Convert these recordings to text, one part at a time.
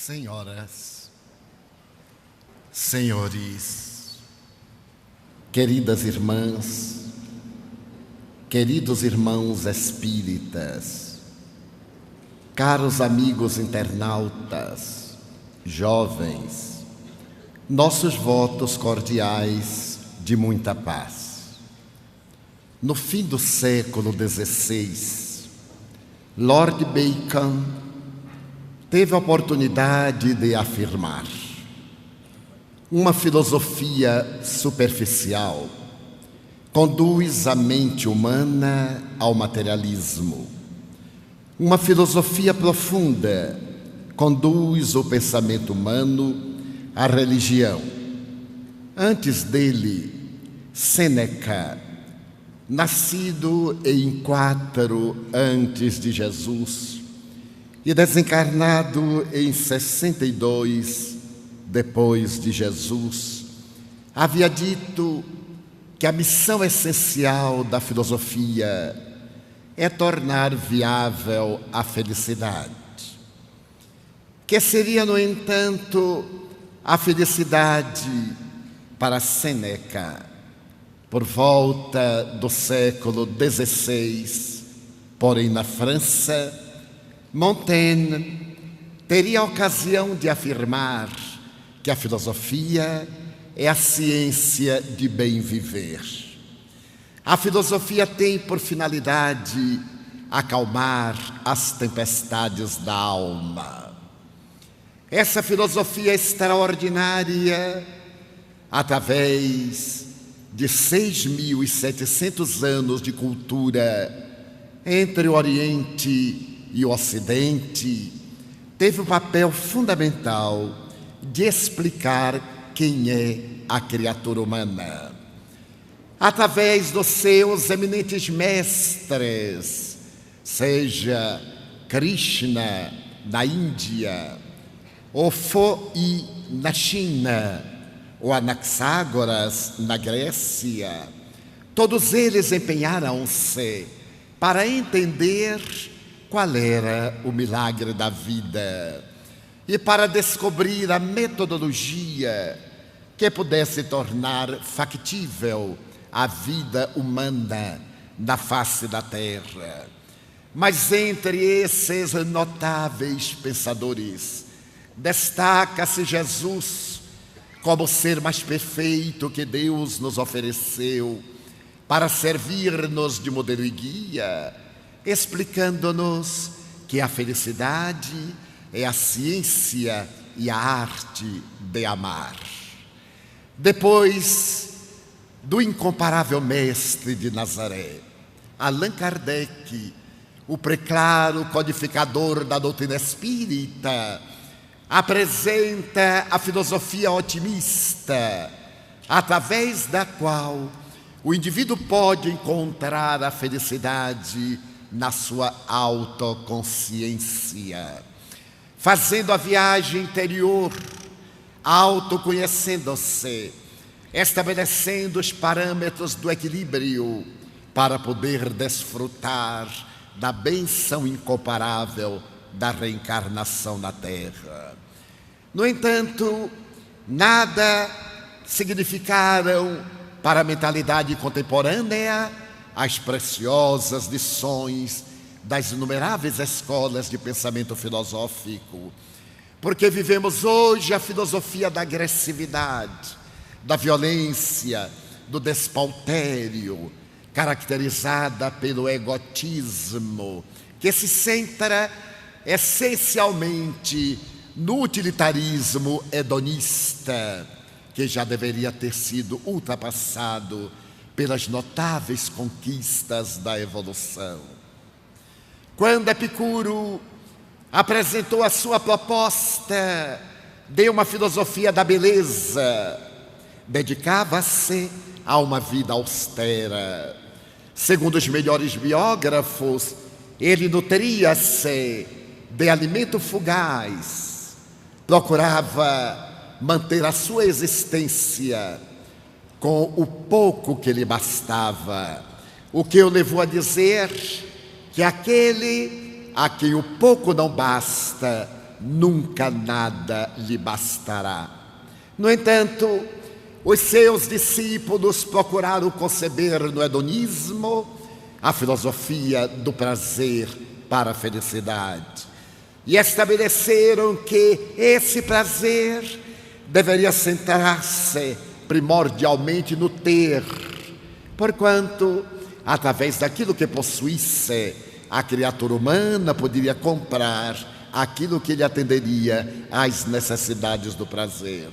Senhoras, senhores, queridas irmãs, queridos irmãos espíritas, caros amigos internautas, jovens, nossos votos cordiais de muita paz. No fim do século XVI, Lord Bacon teve a oportunidade de afirmar: uma filosofia superficial conduz a mente humana ao materialismo. Uma filosofia profunda conduz o pensamento humano à religião. Antes dele, Sêneca, nascido em 4 antes de Jesus e desencarnado em 62 depois de Jesus, havia dito que a missão essencial da filosofia é tornar viável a felicidade. Que seria, no entanto, a felicidade para Sêneca? Por volta do século XVI, porém na França, Montaigne teria a ocasião de afirmar que a filosofia é a ciência de bem viver. A filosofia tem por finalidade acalmar as tempestades da alma. Essa filosofia extraordinária, através de 6.700 anos de cultura entre o Oriente e o Ocidente, teve um papel fundamental de explicar quem é a criatura humana. Através dos seus eminentes mestres, seja Krishna na Índia, ou Fo-i na China, ou Anaxágoras na Grécia, todos eles empenharam-se para entender qual era o milagre da vida e para descobrir a metodologia que pudesse tornar factível a vida humana na face da terra. Mas entre esses notáveis pensadores, destaca-se Jesus como o ser mais perfeito que Deus nos ofereceu para servir-nos de modelo e guia, explicando-nos que a felicidade é a ciência e a arte de amar. Depois do incomparável mestre de Nazaré, Allan Kardec, o preclaro codificador da doutrina espírita, apresenta a filosofia otimista, através da qual o indivíduo pode encontrar a felicidade na sua autoconsciência, fazendo a viagem interior, autoconhecendo-se, estabelecendo os parâmetros do equilíbrio para poder desfrutar da bênção incomparável da reencarnação na Terra. No entanto, nada significaram para a mentalidade contemporânea as preciosas lições das inumeráveis escolas de pensamento filosófico, porque vivemos hoje a filosofia da agressividade, da violência, do despautério, caracterizada pelo egotismo, que se centra essencialmente no utilitarismo hedonista, que já deveria ter sido ultrapassado pelas notáveis conquistas da evolução. Quando Epicuro apresentou a sua proposta de uma filosofia da beleza, dedicava-se a uma vida austera. Segundo os melhores biógrafos, ele nutria-se de alimento fugaz, procurava manter a sua existência com o pouco que lhe bastava, o que o levou a dizer que aquele a quem o pouco não basta nunca nada lhe bastará. No entanto, os seus discípulos procuraram conceber no hedonismo a filosofia do prazer para a felicidade e estabeleceram que esse prazer deveria centrar-se primordialmente no ter, porquanto, através daquilo que possuísse, a criatura humana poderia comprar aquilo que lhe atenderia às necessidades do prazer.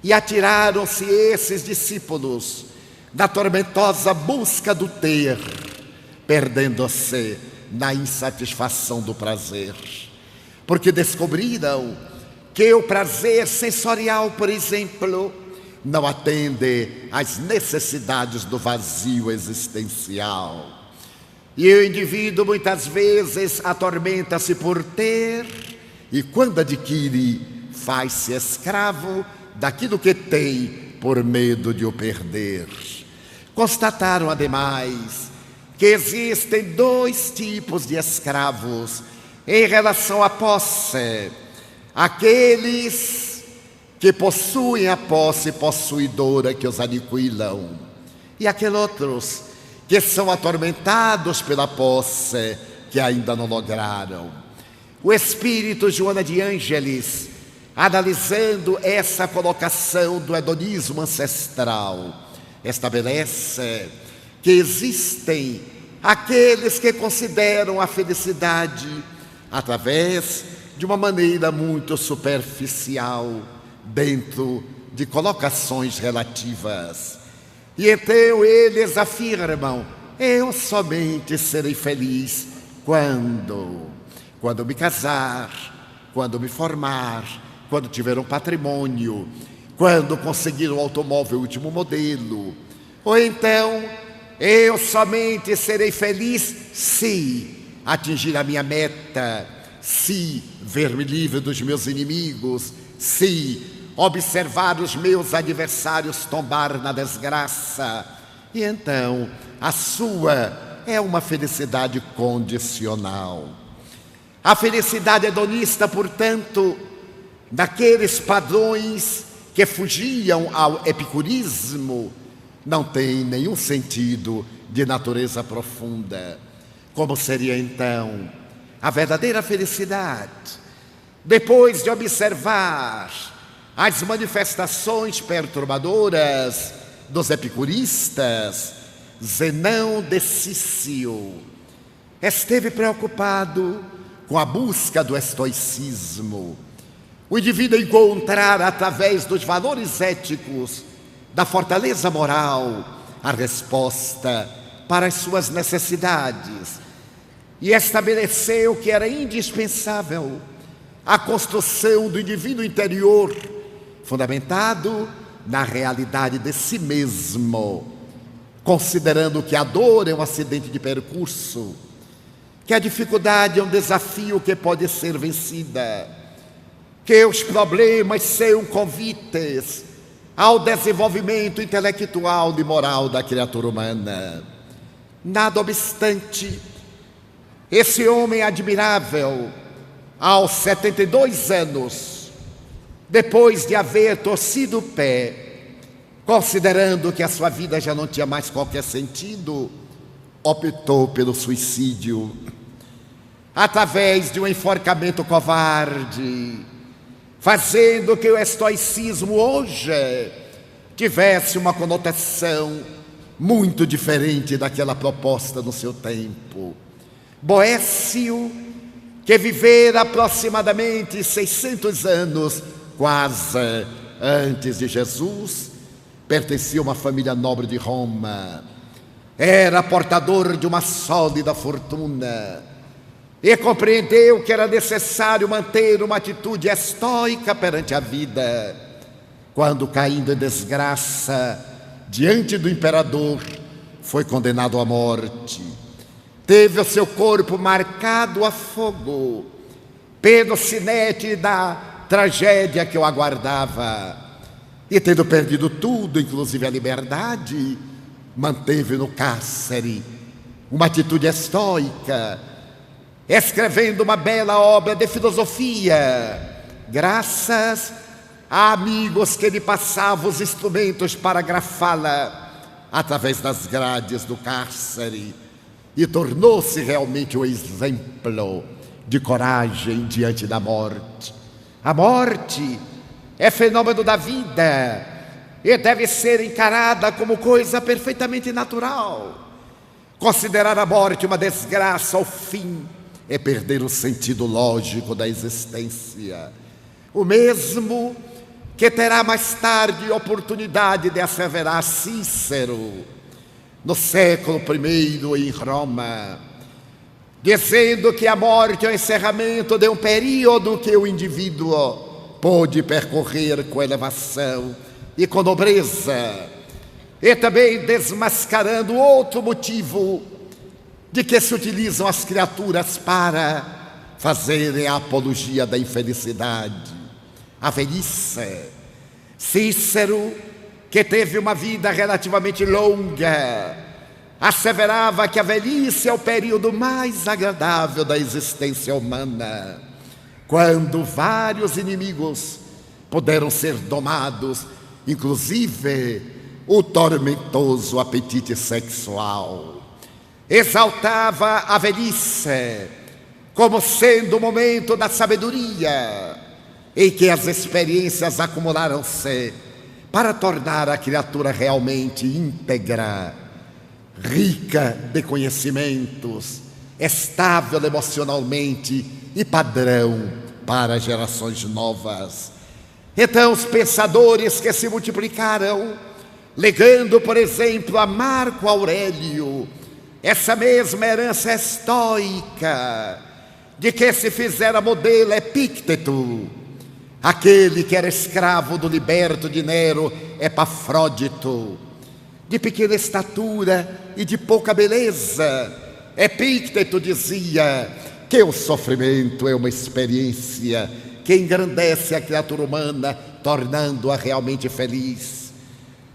E atiraram-se esses discípulos na tormentosa busca do ter, perdendo-se na insatisfação do prazer, porque descobriram que o prazer sensorial, por exemplo, não atende às necessidades do vazio existencial. E o indivíduo muitas vezes atormenta-se por ter e, quando adquire, faz-se escravo daquilo que tem por medo de o perder. Constataram, ademais, que existem dois tipos de escravos em relação à posse: aqueles que possuem a posse possuidora que os aniquilam, e aqueles outros que são atormentados pela posse que ainda não lograram. O espírito Joana de Ângeles, analisando essa colocação do hedonismo ancestral, estabelece que existem aqueles que consideram a felicidade através de uma maneira muito superficial, dentro de colocações relativas. E então eles afirmam: eu somente serei feliz quando me casar, quando me formar, quando tiver um patrimônio, quando conseguir um automóvel último modelo. Ou então, eu somente serei feliz se atingir a minha meta, se ver-me livre dos meus inimigos, se observar os meus adversários tombar na desgraça. E então, a sua é uma felicidade condicional. A felicidade hedonista, portanto, daqueles padrões que fugiam ao epicurismo, não tem nenhum sentido de natureza profunda. Como seria então a verdadeira felicidade? Depois de observar as manifestações perturbadoras dos epicuristas, Zenão de Cício esteve preocupado com a busca do estoicismo. O indivíduo encontrar, através dos valores éticos, da fortaleza moral, a resposta para as suas necessidades, e estabeleceu que era indispensável a construção do indivíduo interior, fundamentado na realidade de si mesmo, considerando que a dor é um acidente de percurso, que a dificuldade é um desafio que pode ser vencida, que os problemas são convites ao desenvolvimento intelectual e moral da criatura humana. Nada obstante, esse homem admirável, aos 72 anos, depois de haver torcido o pé, considerando que a sua vida já não tinha mais qualquer sentido, optou pelo suicídio, através de um enforcamento covarde, fazendo que o estoicismo hoje tivesse uma conotação muito diferente daquela proposta no seu tempo. Boécio, que vivera aproximadamente 600 anos, quase antes de Jesus, pertencia a uma família nobre de Roma, era portador de uma sólida fortuna e compreendeu que era necessário manter uma atitude estoica perante a vida, quando, caindo em desgraça diante do imperador, foi condenado à morte. Teve o seu corpo marcado a fogo pelo sinete da tragédia que o aguardava, e tendo perdido tudo, inclusive a liberdade, manteve no cárcere uma atitude estoica, escrevendo uma bela obra de filosofia, graças a amigos que lhe passavam os instrumentos para grafá-la através das grades do cárcere, e tornou-se realmente um exemplo de coragem diante da morte. A morte é fenômeno da vida e deve ser encarada como coisa perfeitamente natural. Considerar a morte uma desgraça ao fim é perder o sentido lógico da existência. O mesmo que terá mais tarde oportunidade de asseverar Cícero, no século I em Roma, dizendo que a morte é o encerramento de um período que o indivíduo pôde percorrer com elevação e com nobreza, e também desmascarando outro motivo de que se utilizam as criaturas para fazerem a apologia da infelicidade, a velhice. Cícero, que teve uma vida relativamente longa, asseverava que a velhice é o período mais agradável da existência humana, quando vários inimigos puderam ser domados, inclusive o tormentoso apetite sexual. Exaltava a velhice como sendo o momento da sabedoria, em que as experiências acumularam-se para tornar a criatura realmente íntegra, rica de conhecimentos, estável emocionalmente e padrão para gerações novas. Então, os pensadores que se multiplicaram, legando, por exemplo, a Marco Aurélio essa mesma herança estoica de que se fizera modelo Epícteto, aquele que era escravo do liberto de Nero, Epafrodito, de pequena estatura e de pouca beleza. Epícteto dizia que o sofrimento é uma experiência que engrandece a criatura humana, tornando-a realmente feliz.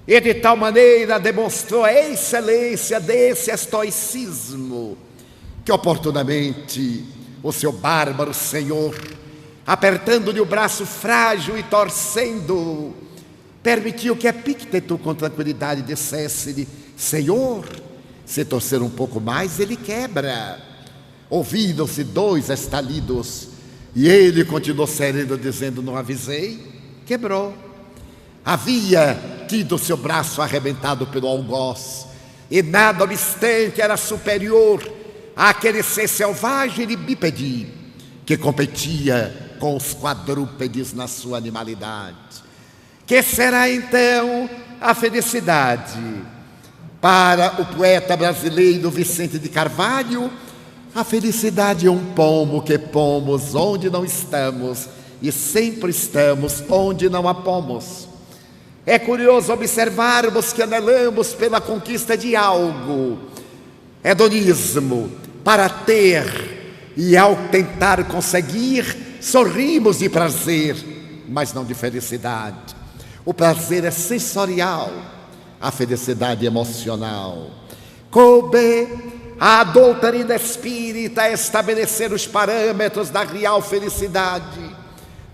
E de tal maneira demonstrou a excelência desse estoicismo, que oportunamente o seu bárbaro senhor, apertando-lhe o braço frágil e torcendo, permitiu que Epícteto com tranquilidade dissesse-lhe: Senhor, se torcer um pouco mais, ele quebra. Ouviram-se 2 estalidos, e ele continuou sereno, dizendo: não avisei, quebrou. Havia tido seu braço arrebentado pelo algoz, e nada obstante era superior àquele ser selvagem e bípede que competia com os quadrúpedes na sua animalidade. Que será então a felicidade? Para o poeta brasileiro Vicente de Carvalho, a felicidade é um pomo que pomos onde não estamos e sempre estamos onde não há pomos. É curioso observarmos que anelamos pela conquista de algo, hedonismo, para ter, e ao tentar conseguir, sorrimos de prazer, mas não de felicidade. O prazer é sensorial, a felicidade é emocional. Coube à doutrina espírita estabelecer os parâmetros da real felicidade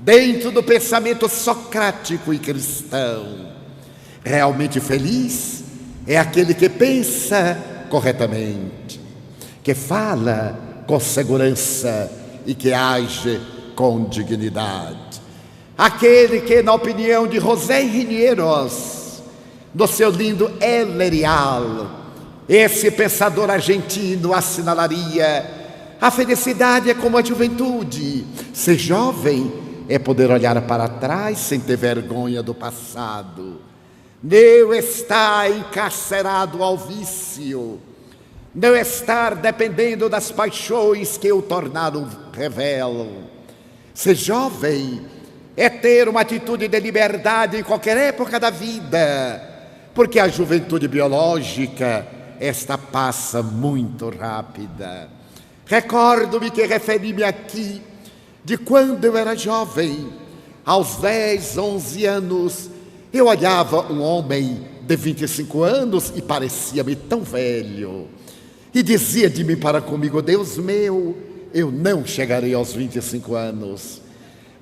dentro do pensamento socrático e cristão. Realmente feliz é aquele que pensa corretamente, que fala com segurança e que age com dignidade. Aquele que, na opinião de José Rinieros, no seu lindo El Real, esse pensador argentino assinalaria: a felicidade é como a juventude. Ser jovem é poder olhar para trás sem ter vergonha do passado. Não estar encarcerado ao vício, não estar dependendo das paixões que o tornaram revel. Ser jovem é ter uma atitude de liberdade em qualquer época da vida, porque a juventude biológica, esta passa muito rápida. Recordo-me que referi-me aqui de quando eu era jovem. Aos 10, 11 anos, eu olhava um homem de 25 anos e parecia-me tão velho. E dizia de mim para comigo: Deus meu, eu não chegarei aos 25 anos.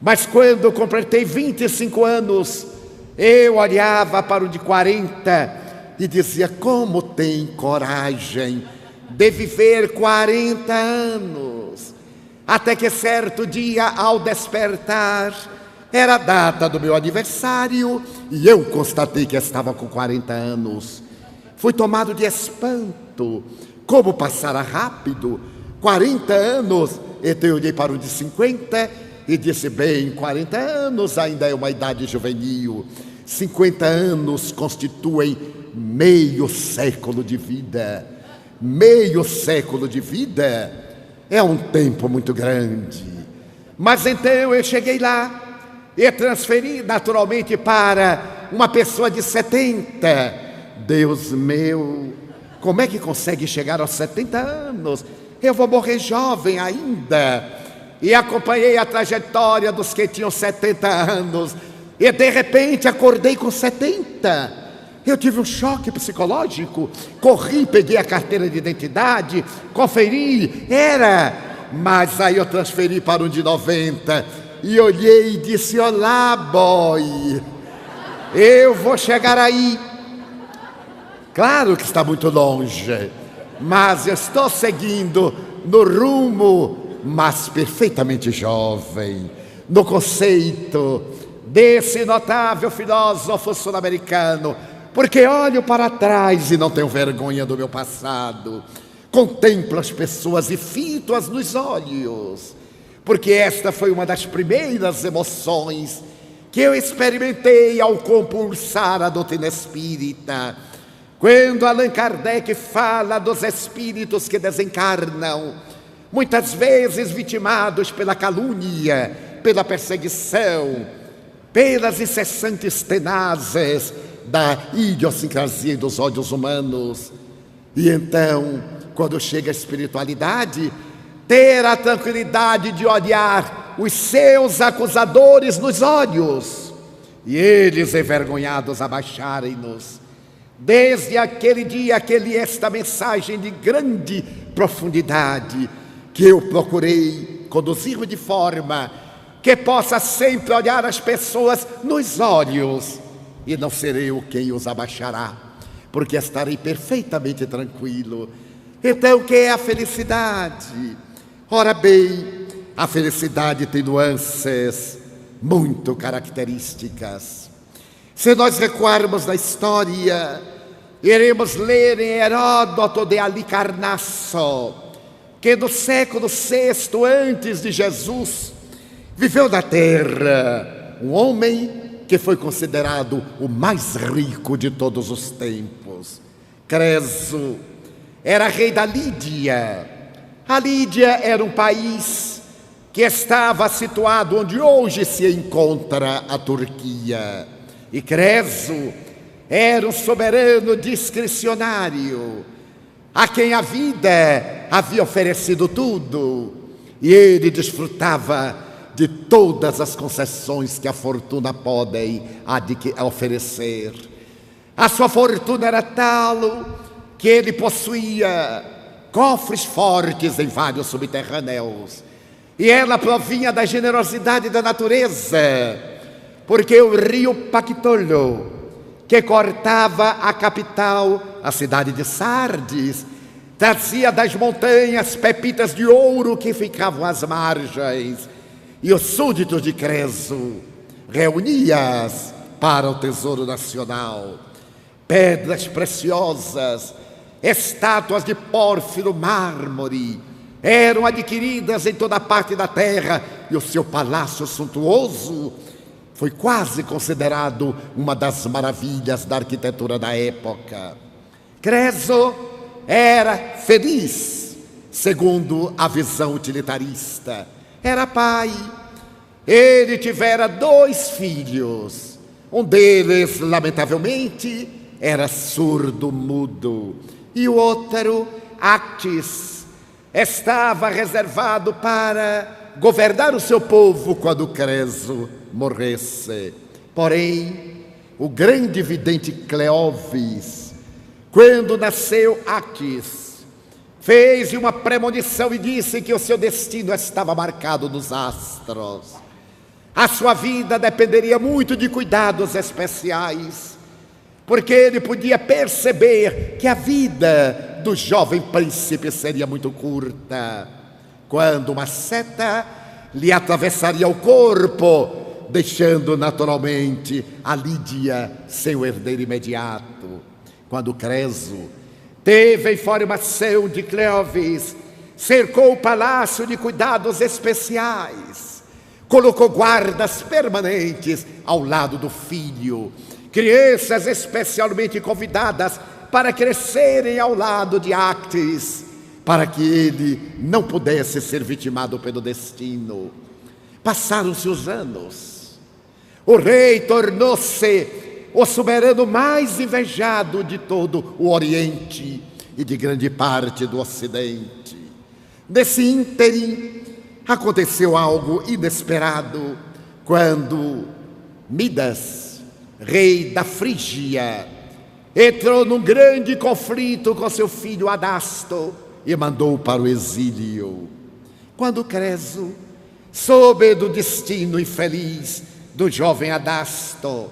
Mas quando completei 25 anos, eu olhava para o de 40 e dizia: como tem coragem de viver 40 anos? Até que certo dia, ao despertar, era a data do meu aniversário e eu constatei que estava com 40 anos. Fui tomado de espanto. Como passara rápido, 40 anos. Então eu olhei para o de 50 e disse: bem, 40 anos ainda é uma idade juvenil. 50 anos constituem meio século de vida. Meio século de vida é um tempo muito grande. Mas então eu cheguei lá e transferi naturalmente para uma pessoa de 70. Deus meu, como é que consegue chegar aos 70 anos? Eu vou morrer jovem ainda. E acompanhei a trajetória dos que tinham 70 anos. E de repente acordei com 70. Eu tive um choque psicológico. Corri, peguei a carteira de identidade, conferi, mas aí eu transferi para um de 90. E olhei e disse: olá, boy, eu vou chegar aí. Claro que está muito longe, mas eu estou seguindo no rumo, mas perfeitamente jovem, no conceito desse notável filósofo sul-americano, porque olho para trás e não tenho vergonha do meu passado, contemplo as pessoas e fito-as nos olhos, porque esta foi uma das primeiras emoções que eu experimentei ao compulsar a doutrina espírita. Quando Allan Kardec fala dos espíritos que desencarnam, muitas vezes vitimados pela calúnia, pela perseguição, pelas incessantes tenazes da idiosincrasia e dos ódios humanos. E então, quando chega a espiritualidade, ter a tranquilidade de olhar os seus acusadores nos olhos e eles envergonhados abaixarem-nos. Desde aquele dia que li esta mensagem de grande profundidade, que eu procurei conduzir-me de forma que possa sempre olhar as pessoas nos olhos, e não serei eu quem os abaixará, porque estarei perfeitamente tranquilo. Então, o que é a felicidade? Ora bem, a felicidade tem nuances muito características. Se nós recuarmos na história, iremos ler em Heródoto de Halicarnasso, que no século VI antes de Jesus, viveu na terra um homem que foi considerado o mais rico de todos os tempos. Creso era rei da Lídia. A Lídia era um país que estava situado onde hoje se encontra a Turquia. E Creso era um soberano discricionário, a quem a vida havia oferecido tudo, e ele desfrutava de todas as concessões que a fortuna pode oferecer. A sua fortuna era tal que ele possuía cofres fortes em vários subterrâneos, e ela provinha da generosidade da natureza, porque o rio Pactolo, que cortava a capital, a cidade de Sardes, trazia das montanhas pepitas de ouro que ficavam às margens, e os súditos de Creso reuniam-as para o tesouro nacional. Pedras preciosas, estátuas de pórfiro, mármore, eram adquiridas em toda parte da terra, e o seu palácio suntuoso foi quase considerado uma das maravilhas da arquitetura da época. Creso era feliz, segundo a visão utilitarista. Era pai. Ele tivera 2 filhos. Um deles, lamentavelmente, era surdo-mudo. E o outro, Actis, estava reservado para governar o seu povo quando Creso morresse. Porém, o grande vidente Cleóvis, quando nasceu Actis, Fez uma premonição e disse que o seu destino estava marcado nos astros. A sua vida dependeria muito de cuidados especiais, porque ele podia perceber que a vida do jovem príncipe seria muito curta, quando uma seta lhe atravessaria o corpo, deixando naturalmente a Lídia seu herdeiro imediato. Quando Creso teve a informação de Cleóvis, cercou o palácio de cuidados especiais, colocou guardas permanentes ao lado do filho, crianças especialmente convidadas para crescerem ao lado de Actes, para que ele não pudesse ser vitimado pelo destino. Passaram-se os anos. O rei tornou-se o soberano mais invejado de todo o Oriente e de grande parte do Ocidente. Nesse ínterim, aconteceu algo inesperado, quando Midas, rei da Frígia, entrou num grande conflito com seu filho Adasto e mandou para o exílio. Quando Creso soube do destino infeliz do jovem Adasto,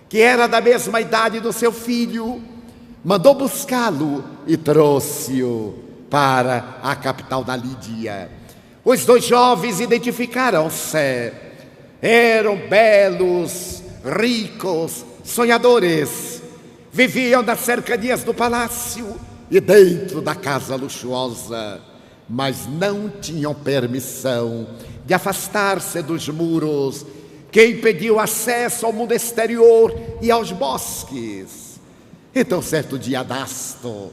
que era da mesma idade do seu filho, mandou buscá-lo e trouxe-o para a capital da Lídia. Os dois jovens identificaram-se. Eram belos, ricos, sonhadores. Viviam nas cercanias do palácio e dentro da casa luxuosa, mas não tinham permissão de afastar-se dos muros que impediu o acesso ao mundo exterior e aos bosques. Então, certo dia, Adasto,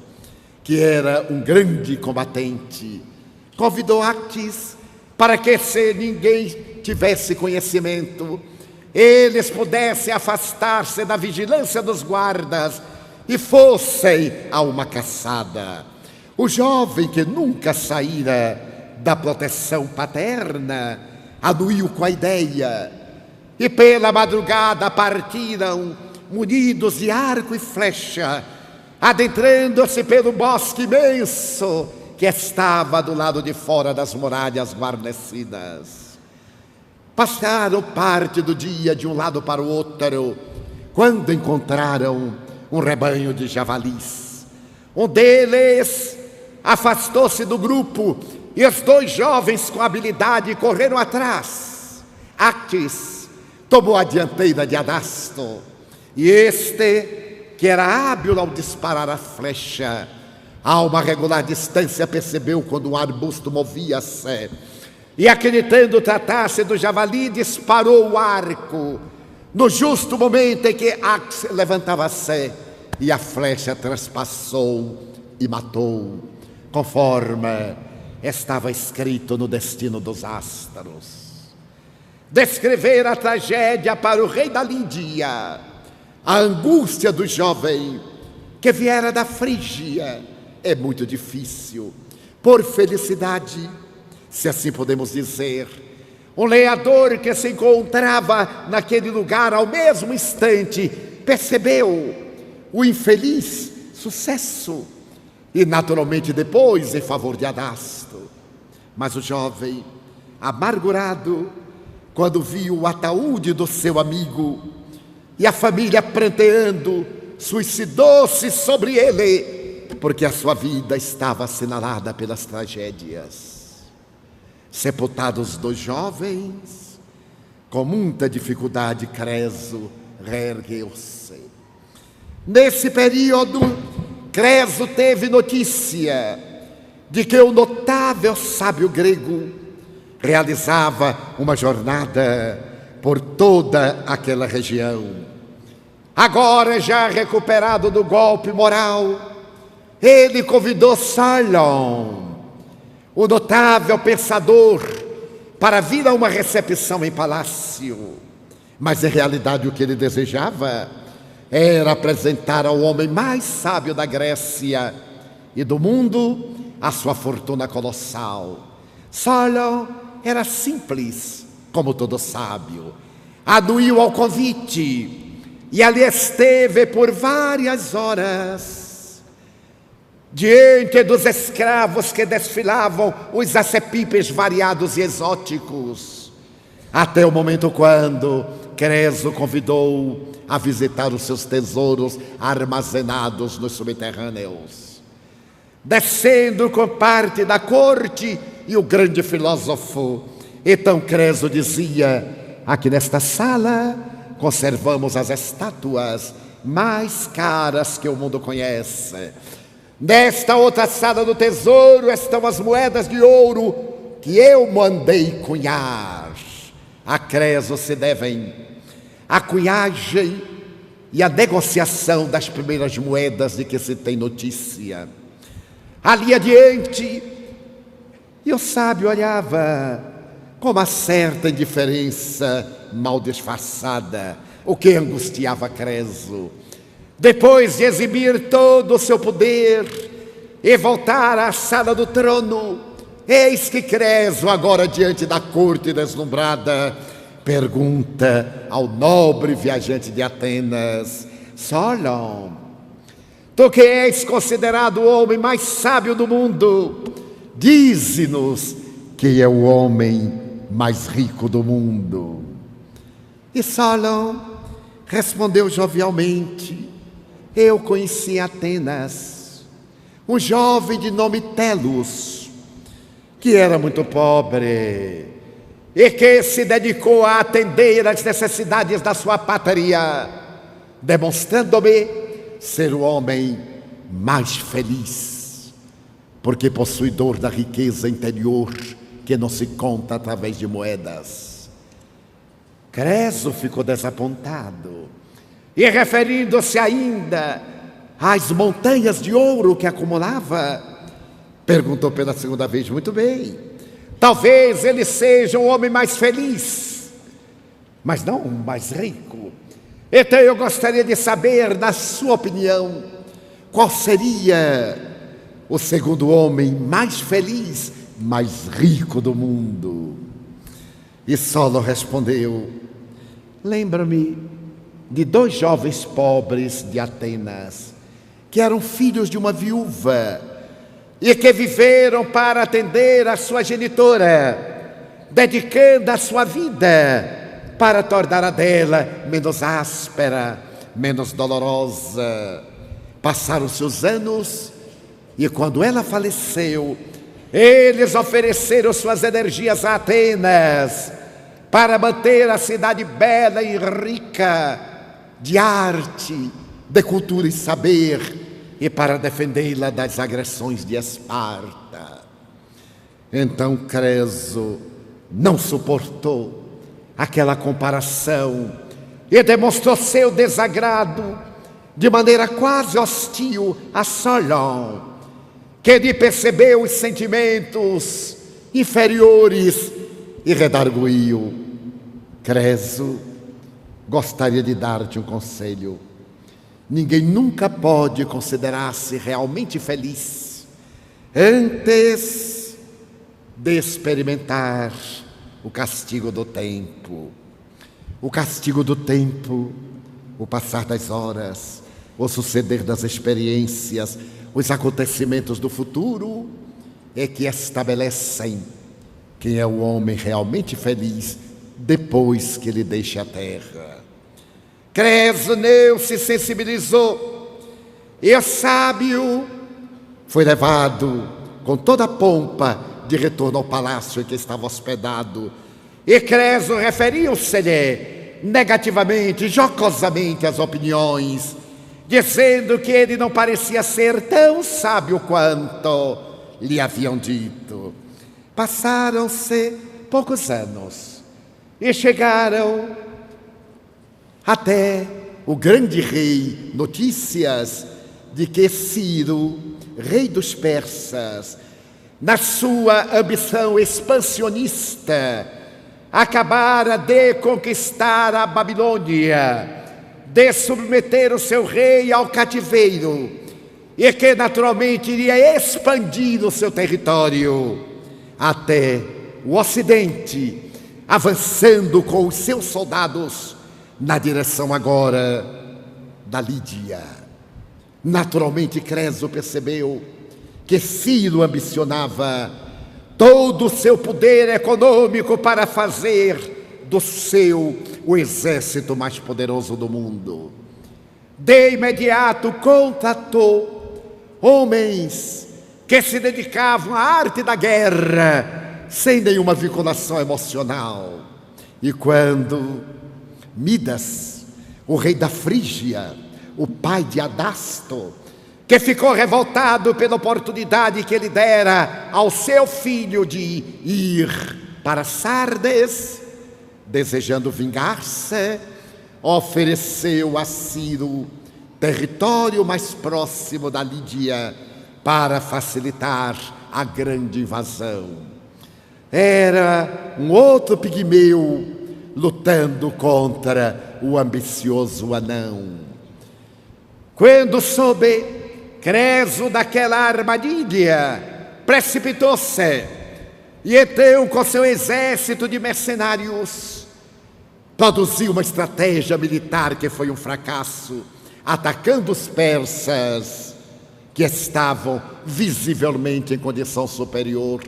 que era um grande combatente, convidou Actes para que, se ninguém tivesse conhecimento, eles pudessem afastar-se da vigilância dos guardas e fossem a uma caçada. O jovem, que nunca saíra da proteção paterna, anuiu com a ideia, e pela madrugada partiram, munidos de arco e flecha, adentrando-se pelo bosque imenso que estava do lado de fora das muralhas guarnecidas. Passaram parte do dia de um lado para o outro, quando encontraram um rebanho de javalis. Um deles afastou-se do grupo e os dois jovens com habilidade correram atrás. Actes tomou a dianteira de Adasto, e este, que era hábil ao disparar a flecha, a uma regular distância percebeu quando um arbusto movia-se, e acreditando tratar-se do javali, disparou o arco, no justo momento em que Actes levantava-se, e a flecha transpassou e matou, conforme estava escrito no destino dos astros. Descrever a tragédia para o rei da Lídia, a angústia do jovem que viera da Frígia, é muito difícil. Por felicidade, se assim podemos dizer, um lenhador que se encontrava naquele lugar ao mesmo instante percebeu o infeliz sucesso e naturalmente depois em favor de Adasto. Mas o jovem, amargurado, quando viu o ataúde do seu amigo e a família pranteando, suicidou-se sobre ele, porque a sua vida estava assinalada pelas tragédias. Sepultados dois jovens, com muita dificuldade, Creso reergueu-se. Nesse período, Creso teve notícia de que o notável sábio grego realizava uma jornada por toda aquela região. Agora, já recuperado do golpe moral, ele convidou Solon, o notável pensador, para vir a uma recepção em palácio. Mas, em realidade, o que ele desejava era apresentar ao homem mais sábio da Grécia e do mundo a sua fortuna colossal. Solon era simples, como todo sábio. Anuiu ao convite e ali esteve por várias horas. diante dos escravos que desfilavam os acepipes variados e exóticos, até o momento quando Creso convidou a visitar os seus tesouros armazenados nos subterrâneos. Descendo com parte da corte e o grande filósofo, então Creso dizia: aqui nesta sala conservamos as estátuas mais caras que o mundo conhece. Nesta outra sala do tesouro estão as moedas de ouro que eu mandei cunhar. A Creso se devem a cunhagem e a negociação das primeiras moedas de que se tem notícia. Ali adiante, e o sábio olhava com uma certa indiferença mal disfarçada, o que angustiava Creso. Depois de exibir todo o seu poder e voltar à sala do trono, eis que Creso, agora diante da corte deslumbrada, pergunta ao nobre viajante de Atenas: Solon, tu que és considerado o homem mais sábio do mundo, dize-nos quem é o homem mais rico do mundo. E Solon respondeu jovialmente: eu conheci Atenas, um jovem de nome Telos, que era muito pobre e que se dedicou a atender às necessidades da sua pátria, demonstrando-me ser o homem mais feliz, porque possuidor da riqueza interior que não se conta através de moedas. Creso ficou desapontado e, referindo-se ainda às montanhas de ouro que acumulava, perguntou pela segunda vez: muito bem, talvez ele seja o homem mais feliz, mas não o mais rico. Então eu gostaria de saber, na sua opinião, qual seria o segundo homem mais feliz, mais rico do mundo. E Solon respondeu: lembra-me de 2 jovens pobres de Atenas, que eram filhos de uma viúva e que viveram para atender a sua genitora, dedicando a sua vida para tornar a dela menos áspera, menos dolorosa. Passaram-se os anos e, quando ela faleceu, eles ofereceram suas energias a Atenas para manter a cidade bela e rica de arte, de cultura e saber, e para defendê-la das agressões de Esparta. Então Creso não suportou aquela comparação e demonstrou seu desagrado de maneira quase hostil a Solon, que lhe percebeu os sentimentos inferiores e redarguiu: Creso, gostaria de dar-te um conselho. Ninguém nunca pode considerar-se realmente feliz antes de experimentar o castigo do tempo. O castigo do tempo, o passar das horas, o suceder das experiências, os acontecimentos do futuro, é que estabelecem quem é o homem realmente feliz depois que ele deixa a terra. Creso não se sensibilizou, e o sábio foi levado com toda a pompa de retorno ao palácio em que estava hospedado. E Creso referiu-se-lhe negativamente, jocosamente, às opiniões, dizendo que ele não parecia ser tão sábio quanto lhe haviam dito. Passaram-se poucos anos e chegaram até o grande rei notícias de que Ciro, rei dos persas, na sua ambição expansionista, acabara de conquistar a Babilônia, de submeter o seu rei ao cativeiro, e que naturalmente iria expandir o seu território até o ocidente, avançando com os seus soldados na direção agora da Lídia. Naturalmente, Creso percebeu que Ciro ambicionava todo o seu poder econômico para fazer do seu o exército mais poderoso do mundo. De imediato contratou homens que se dedicavam à arte da guerra sem nenhuma vinculação emocional. E quando Midas, o rei da Frígia, o pai de Adasto, que ficou revoltado pela oportunidade que ele dera ao seu filho de ir para Sardes, desejando vingar-se, ofereceu a Ciro território mais próximo da Lídia para facilitar a grande invasão. Era um outro pigmeu lutando contra o ambicioso anão. Quando soube Creso daquela armadilha, precipitou-se e então, com seu exército de mercenários, produziu uma estratégia militar que foi um fracasso, atacando os persas, que estavam visivelmente em condição superior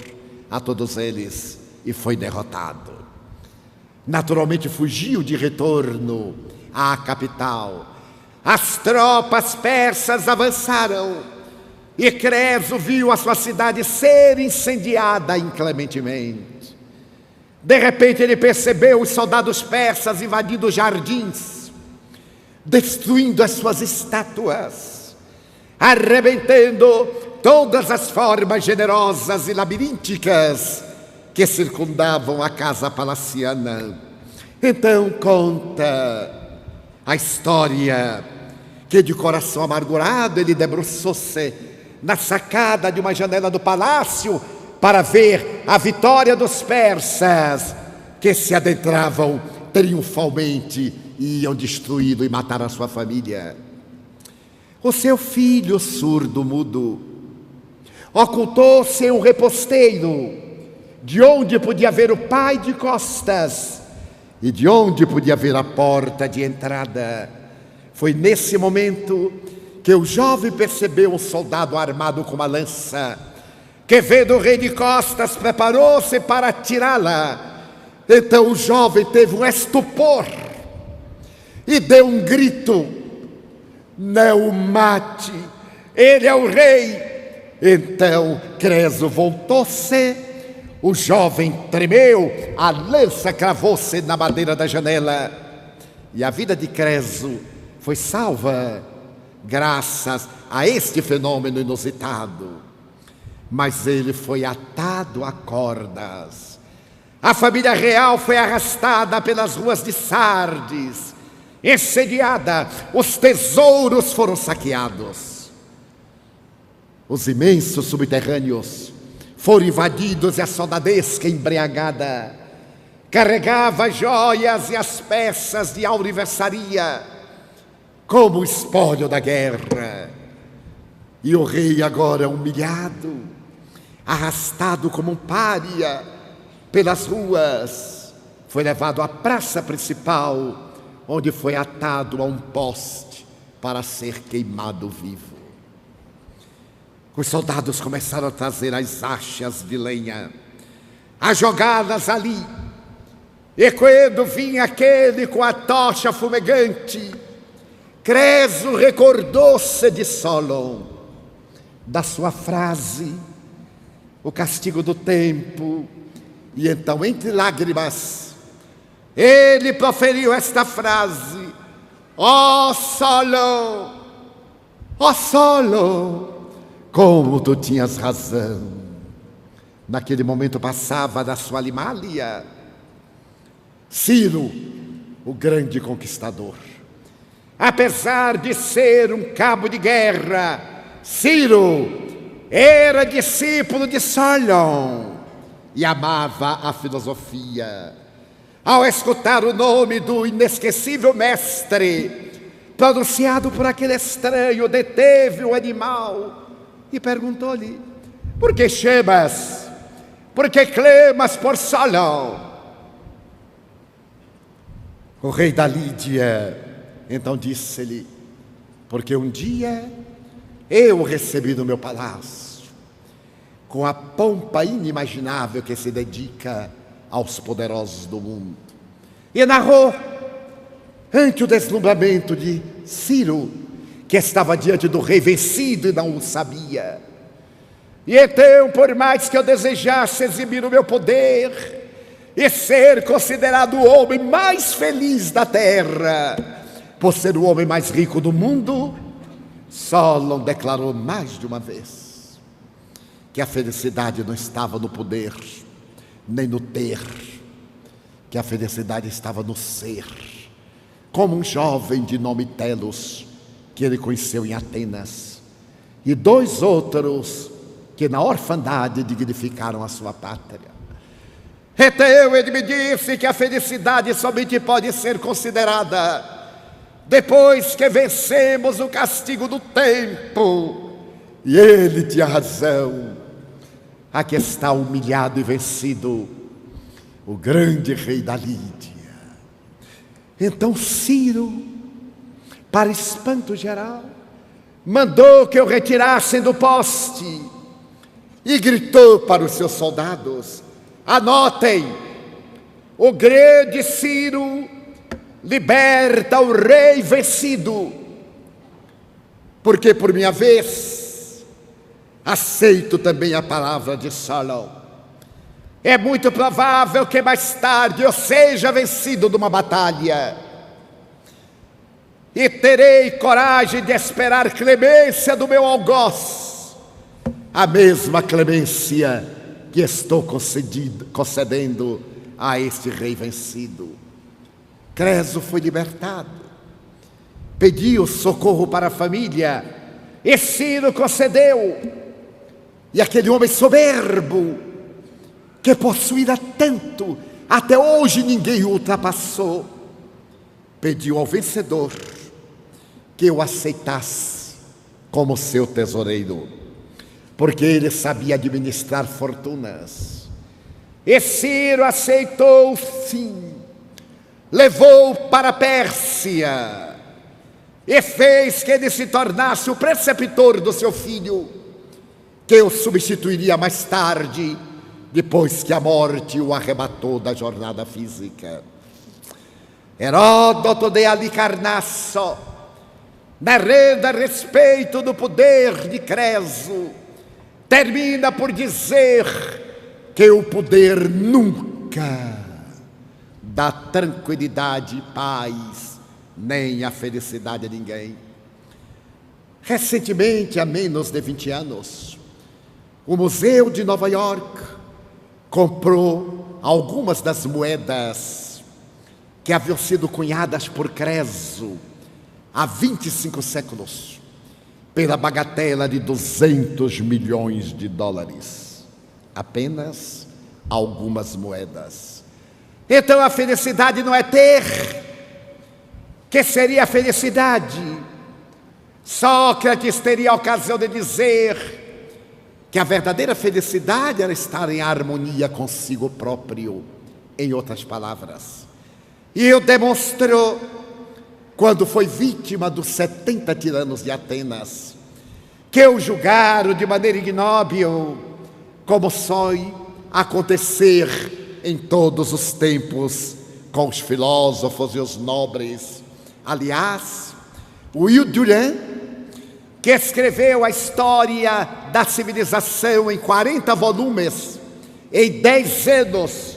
a todos eles, e foi derrotado. Naturalmente fugiu de retorno à capital. As tropas persas avançaram e Creso viu a sua cidade ser incendiada inclementemente. De repente ele percebeu os soldados persas invadindo os jardins, destruindo as suas estátuas, arrebentando todas as formas generosas e labirínticas que circundavam a casa palaciana. Então conta a história que, de coração amargurado, ele debruçou-se na sacada de uma janela do palácio para ver a vitória dos persas, que se adentravam triunfalmente e iam destruí-lo e matar a sua família. O seu filho surdo-mudo ocultou-se em um reposteiro, de onde podia ver o pai de costas e de onde podia ver a porta de entrada. Foi nesse momento que o jovem percebeu um soldado armado com uma lança, que, vendo o rei de costas, preparou-se para atirá-la. Então o jovem teve um estupor e deu um grito: não o mate, ele é o rei. Então Creso voltou-se, o jovem tremeu, a lança cravou-se na madeira da janela, e a vida de Creso foi salva graças a este fenômeno inusitado. Mas ele foi atado a cordas. A família real foi arrastada pelas ruas de Sardes, incendiada, os tesouros foram saqueados. Os imensos subterrâneos foram invadidos e a soldadesca embriagada carregava as joias e as peças de auriversaria como espólio da guerra. E o rei, agora humilhado, arrastado como um pária pelas ruas, foi levado à praça principal, onde foi atado a um poste para ser queimado vivo. Os soldados começaram a trazer as achas de lenha, a jogá-las ali. E quando vinha aquele com a tocha fumegante, Creso recordou-se de Solon, da sua frase, o castigo do tempo, e então, entre lágrimas, ele proferiu esta frase: ó Solon, ó Solon, como tu tinhas razão. Naquele momento passava da sua Limália Ciro, o grande conquistador. Apesar de ser um cabo de guerra, Ciro era discípulo de Solon e amava a filosofia. Ao escutar o nome do inesquecível mestre, pronunciado por aquele estranho, deteve o animal e perguntou-lhe: por que chamas? Por que clamas por Solon? O rei da Lídia então disse-lhe: porque um dia eu o recebi no meu palácio, com a pompa inimaginável que se dedica aos poderosos do mundo. E narrou, ante o deslumbramento de Ciro, que estava diante do rei vencido e não o sabia. E então, por mais que eu desejasse exibir o meu poder e ser considerado o homem mais feliz da terra, por ser o homem mais rico do mundo, Solon declarou mais de uma vez que a felicidade não estava no poder, nem no ter, que a felicidade estava no ser, como um jovem de nome Telos, que ele conheceu em Atenas, e 2 outros que na orfandade dignificaram a sua pátria. Então ele me disse que a felicidade somente pode ser considerada depois que vencemos o castigo do tempo. E ele tinha razão. Aqui está humilhado e vencido o grande rei da Lídia. Então Ciro, para espanto geral, mandou que o retirassem do poste e gritou para os seus soldados: anotem, o grande Ciro liberta o rei vencido, porque por minha vez aceito também a palavra de Solon. É muito provável que mais tarde eu seja vencido numa batalha e terei coragem de esperar clemência do meu algoz, a mesma clemência que estou concedendo a este rei vencido. Creso foi libertado, pediu socorro para a família, e Ciro concedeu. E aquele homem soberbo, que possuíra tanto, até hoje ninguém o ultrapassou, pediu ao vencedor que o aceitasse como seu tesoureiro, porque ele sabia administrar fortunas. E Ciro aceitou, sim. Levou para a Pérsia e fez que ele se tornasse o preceptor do seu filho, que o substituiria mais tarde, depois que a morte o arrebatou da jornada física. Heródoto de Alicarnasso, narrando a respeito do poder de Creso, termina por dizer que o poder nunca dá tranquilidade e paz, nem a felicidade a ninguém. Recentemente, há menos de 20 anos, o Museu de Nova York comprou algumas das moedas que haviam sido cunhadas por Creso há 25 séculos, pela bagatela de 200 milhões de dólares. Apenas algumas moedas. Então a felicidade não é ter. Que seria a felicidade? Sócrates teria a ocasião de dizer que a verdadeira felicidade era estar em harmonia consigo próprio, em outras palavras. E o demonstrou quando foi vítima dos 70 tiranos de Atenas, que o julgaram de maneira ignóbil, como soe acontecer em todos os tempos com os filósofos e os nobres. Aliás, Will Durant, que escreveu a história da civilização em 40 volumes, em 10 anos,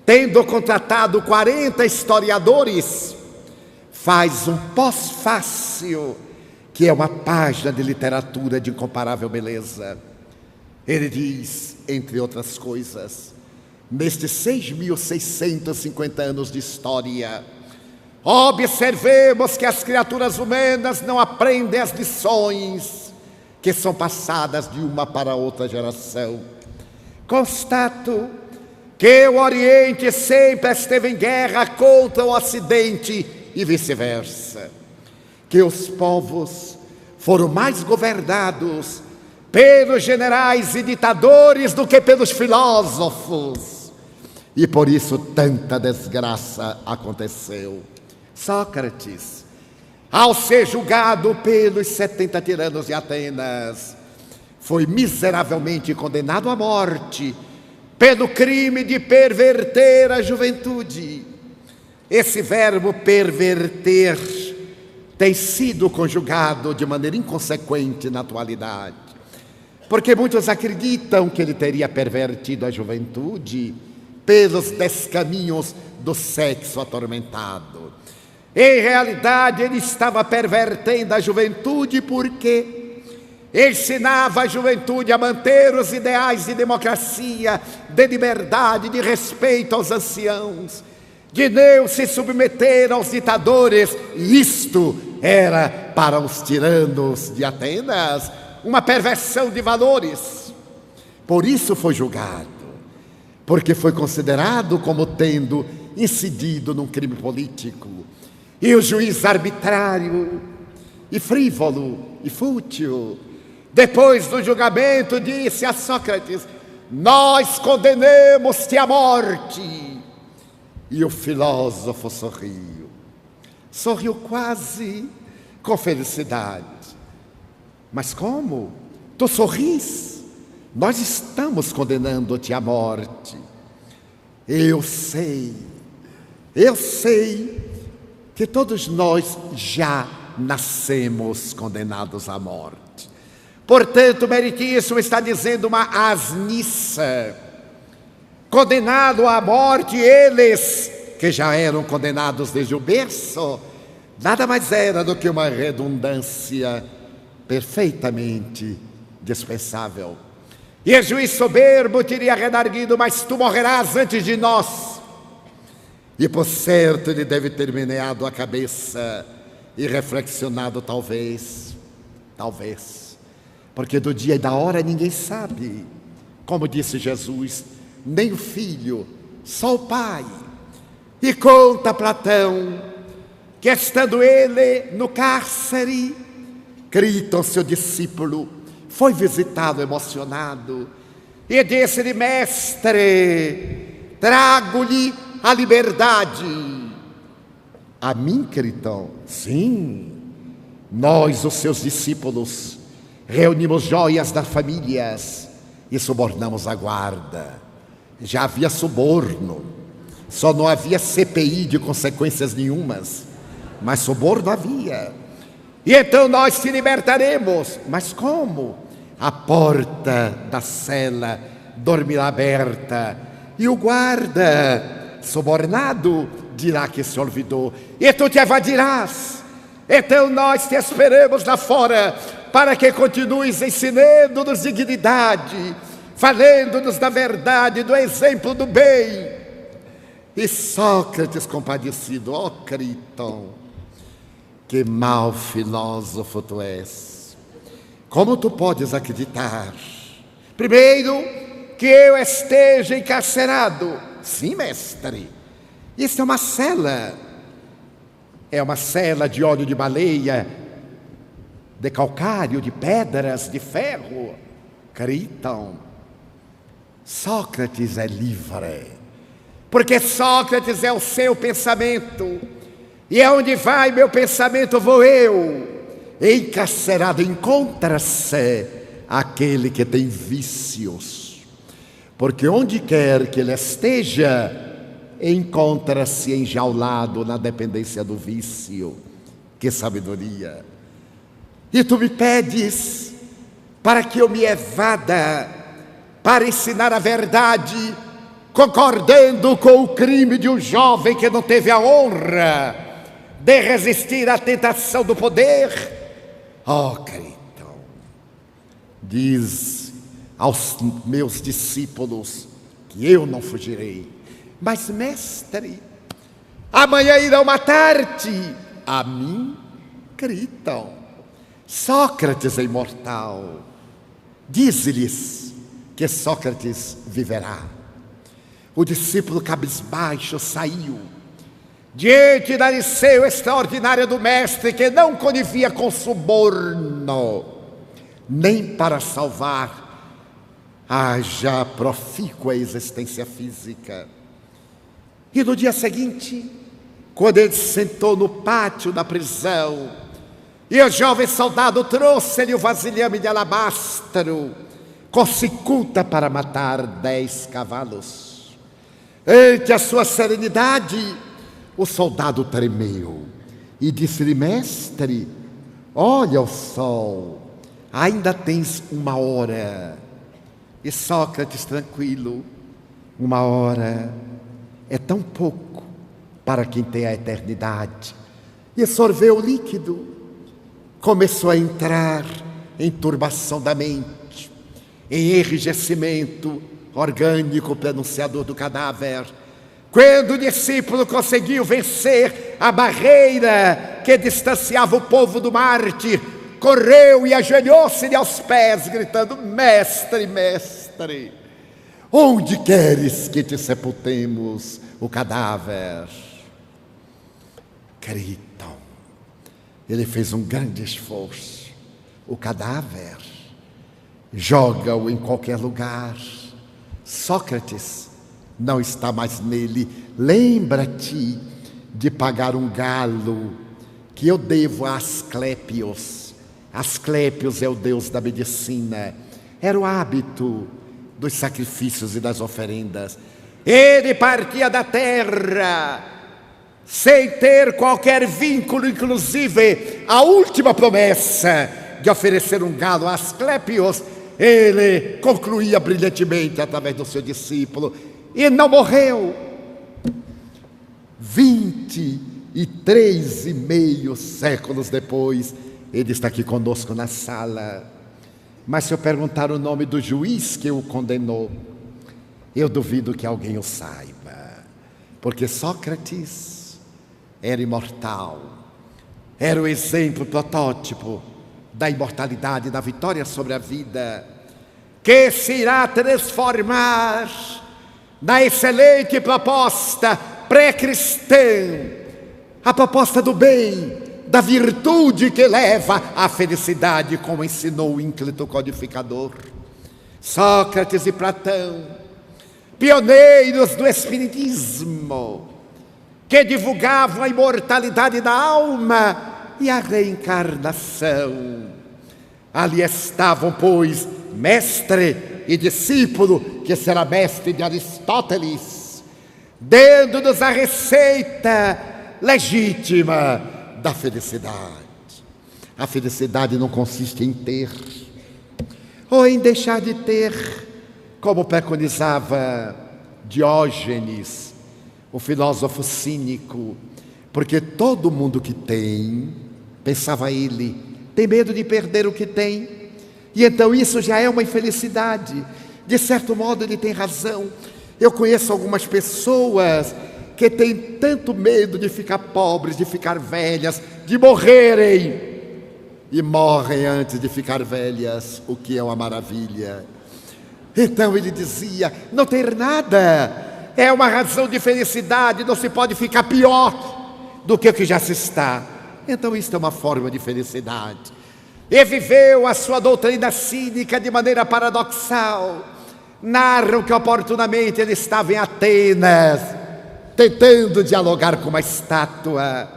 tendo contratado 40 historiadores, faz um pós-fácil, que é uma página de literatura de incomparável beleza. Ele diz, entre outras coisas, nestes 6.650 anos de história, observemos que as criaturas humanas não aprendem as lições que são passadas de uma para outra geração. Constato que o Oriente sempre esteve em guerra contra o Ocidente e vice-versa. Que os povos foram mais governados pelos generais e ditadores do que pelos filósofos. E por isso tanta desgraça aconteceu. Sócrates, ao ser julgado pelos 70 tiranos de Atenas, foi miseravelmente condenado à morte pelo crime de perverter a juventude. Esse verbo perverter tem sido conjugado de maneira inconsequente na atualidade, porque muitos acreditam que ele teria pervertido a juventude pelos descaminhos do sexo atormentado. Em realidade, ele estava pervertendo a juventude porque ensinava a juventude a manter os ideais de democracia, de liberdade, de respeito aos anciãos, de não se submeter aos ditadores. E isto era, para os tiranos de Atenas, uma perversão de valores. Por isso foi julgado, porque foi considerado como tendo incidido num crime político. E o juiz arbitrário e frívolo e fútil, depois do julgamento, disse a Sócrates: nós condenamos-te à morte. E o filósofo sorriu. Sorriu quase com felicidade. Mas como? Tu sorris? Nós estamos condenando-te à morte. Eu sei que todos nós já nascemos condenados à morte. Portanto, meritíssimo está dizendo uma asniça. Condenado à morte, eles que já eram condenados desde o berço, nada mais era do que uma redundância perfeitamente dispensável. E o juiz soberbo teria redarguido: mas tu morrerás antes de nós. E por certo ele deve ter meneado a cabeça e reflexionado: talvez, porque do dia e da hora ninguém sabe. Como disse Jesus, nem o Filho, só o Pai. E conta Platão que, estando ele no cárcere, Criton, seu discípulo, foi visitá-lo emocionado e disse-lhe: mestre, trago-lhe a liberdade. A mim, Criton? Sim, nós, os seus discípulos, reunimos joias das famílias e subornamos a guarda. Já havia suborno, só não havia CPI de consequências nenhumas, mas suborno havia. E então nós te libertaremos. Mas como? A porta da cela dormirá aberta e o guarda subornado dirá que se olvidou, e tu te evadirás. Então nós te esperamos lá fora para que continues ensinando-nos dignidade, falando-nos da verdade, do exemplo do bem. E Sócrates, compadecido: ó Criton, que mau filósofo tu és. Como tu podes acreditar? Primeiro, que eu esteja encarcerado. Sim, mestre. Isso é uma cela. É uma cela de óleo de baleia, de calcário, de pedras, de ferro. Criton, Sócrates é livre, porque Sócrates é o seu pensamento, e aonde vai meu pensamento vou eu. Encarcerado encontra-se aquele que tem vícios, porque onde quer que ele esteja, encontra-se enjaulado na dependência do vício. Que sabedoria! E tu me pedes para que eu me evada, para ensinar a verdade, concordando com o crime de um jovem que não teve a honra de resistir à tentação do poder. Oh, Criton, diz aos meus discípulos que eu não fugirei. Mas, mestre, amanhã irão matar-te. A mim, Criton. Sócrates é imortal. Diz-lhes que Sócrates viverá. O discípulo cabisbaixo saiu diante da lição extraordinária do mestre, que não conivia com suborno, nem para salvar a já profícua existência física. E no dia seguinte, quando ele se sentou no pátio da prisão E o jovem soldado trouxe-lhe o vasilhame de alabastro com cicuta para matar 10 cavalos. Ante a sua serenidade, o soldado tremeu e disse-lhe: mestre, olha o sol, ainda tens 1 hora. E Sócrates, tranquilo: 1 hora é tão pouco para quem tem a eternidade. E sorveu o líquido. Começou a entrar em turbação da mente, em enrijecimento orgânico pronunciador do cadáver. Quando o discípulo conseguiu vencer a barreira que distanciava o povo do mártir, correu e ajoelhou-se-lhe aos pés, gritando: mestre, mestre, onde queres que te sepultemos o cadáver? Gritam. Ele fez um grande esforço. O cadáver, joga-o em qualquer lugar. Sócrates não está mais nele. Lembra-te de pagar um galo que eu devo a Asclépios. Asclépios é o deus da medicina. Era o hábito dos sacrifícios e das oferendas. Ele partia da terra sem ter qualquer vínculo, inclusive a última promessa de oferecer um galo a Asclépios. Ele concluía brilhantemente através do seu discípulo, e não morreu. 23,5 séculos depois, ele está aqui conosco na sala. Mas se eu perguntar o nome do juiz que o condenou, eu duvido que alguém o saiba, porque Sócrates era imortal, era o exemplo, protótipo da imortalidade, da vitória sobre a vida, que se irá transformar na excelente proposta pré-cristã, a proposta do bem, da virtude que leva à felicidade, como ensinou o ínclito codificador. Sócrates e Platão, pioneiros do espiritismo, que divulgavam a imortalidade da alma e a reencarnação. Ali estavam, pois, mestre e discípulo, que será mestre de Aristóteles, dando-nos a receita legítima da felicidade. A felicidade não consiste em ter, ou em deixar de ter, como preconizava Diógenes, o filósofo cínico, porque todo mundo que tem, pensava ele, tem medo de perder o que tem, e então isso já é uma infelicidade. De certo modo ele tem razão. Eu conheço algumas pessoas que têm tanto medo de ficar pobres, de ficar velhas, de morrerem, e morrem antes de ficar velhas, o que é uma maravilha. Então ele dizia: não ter nada é uma razão de felicidade, não se pode ficar pior do que o que já se está. Então isto é uma forma de felicidade. E viveu a sua doutrina cínica de maneira paradoxal. Narram que oportunamente ele estava em Atenas, tentando dialogar com uma estátua,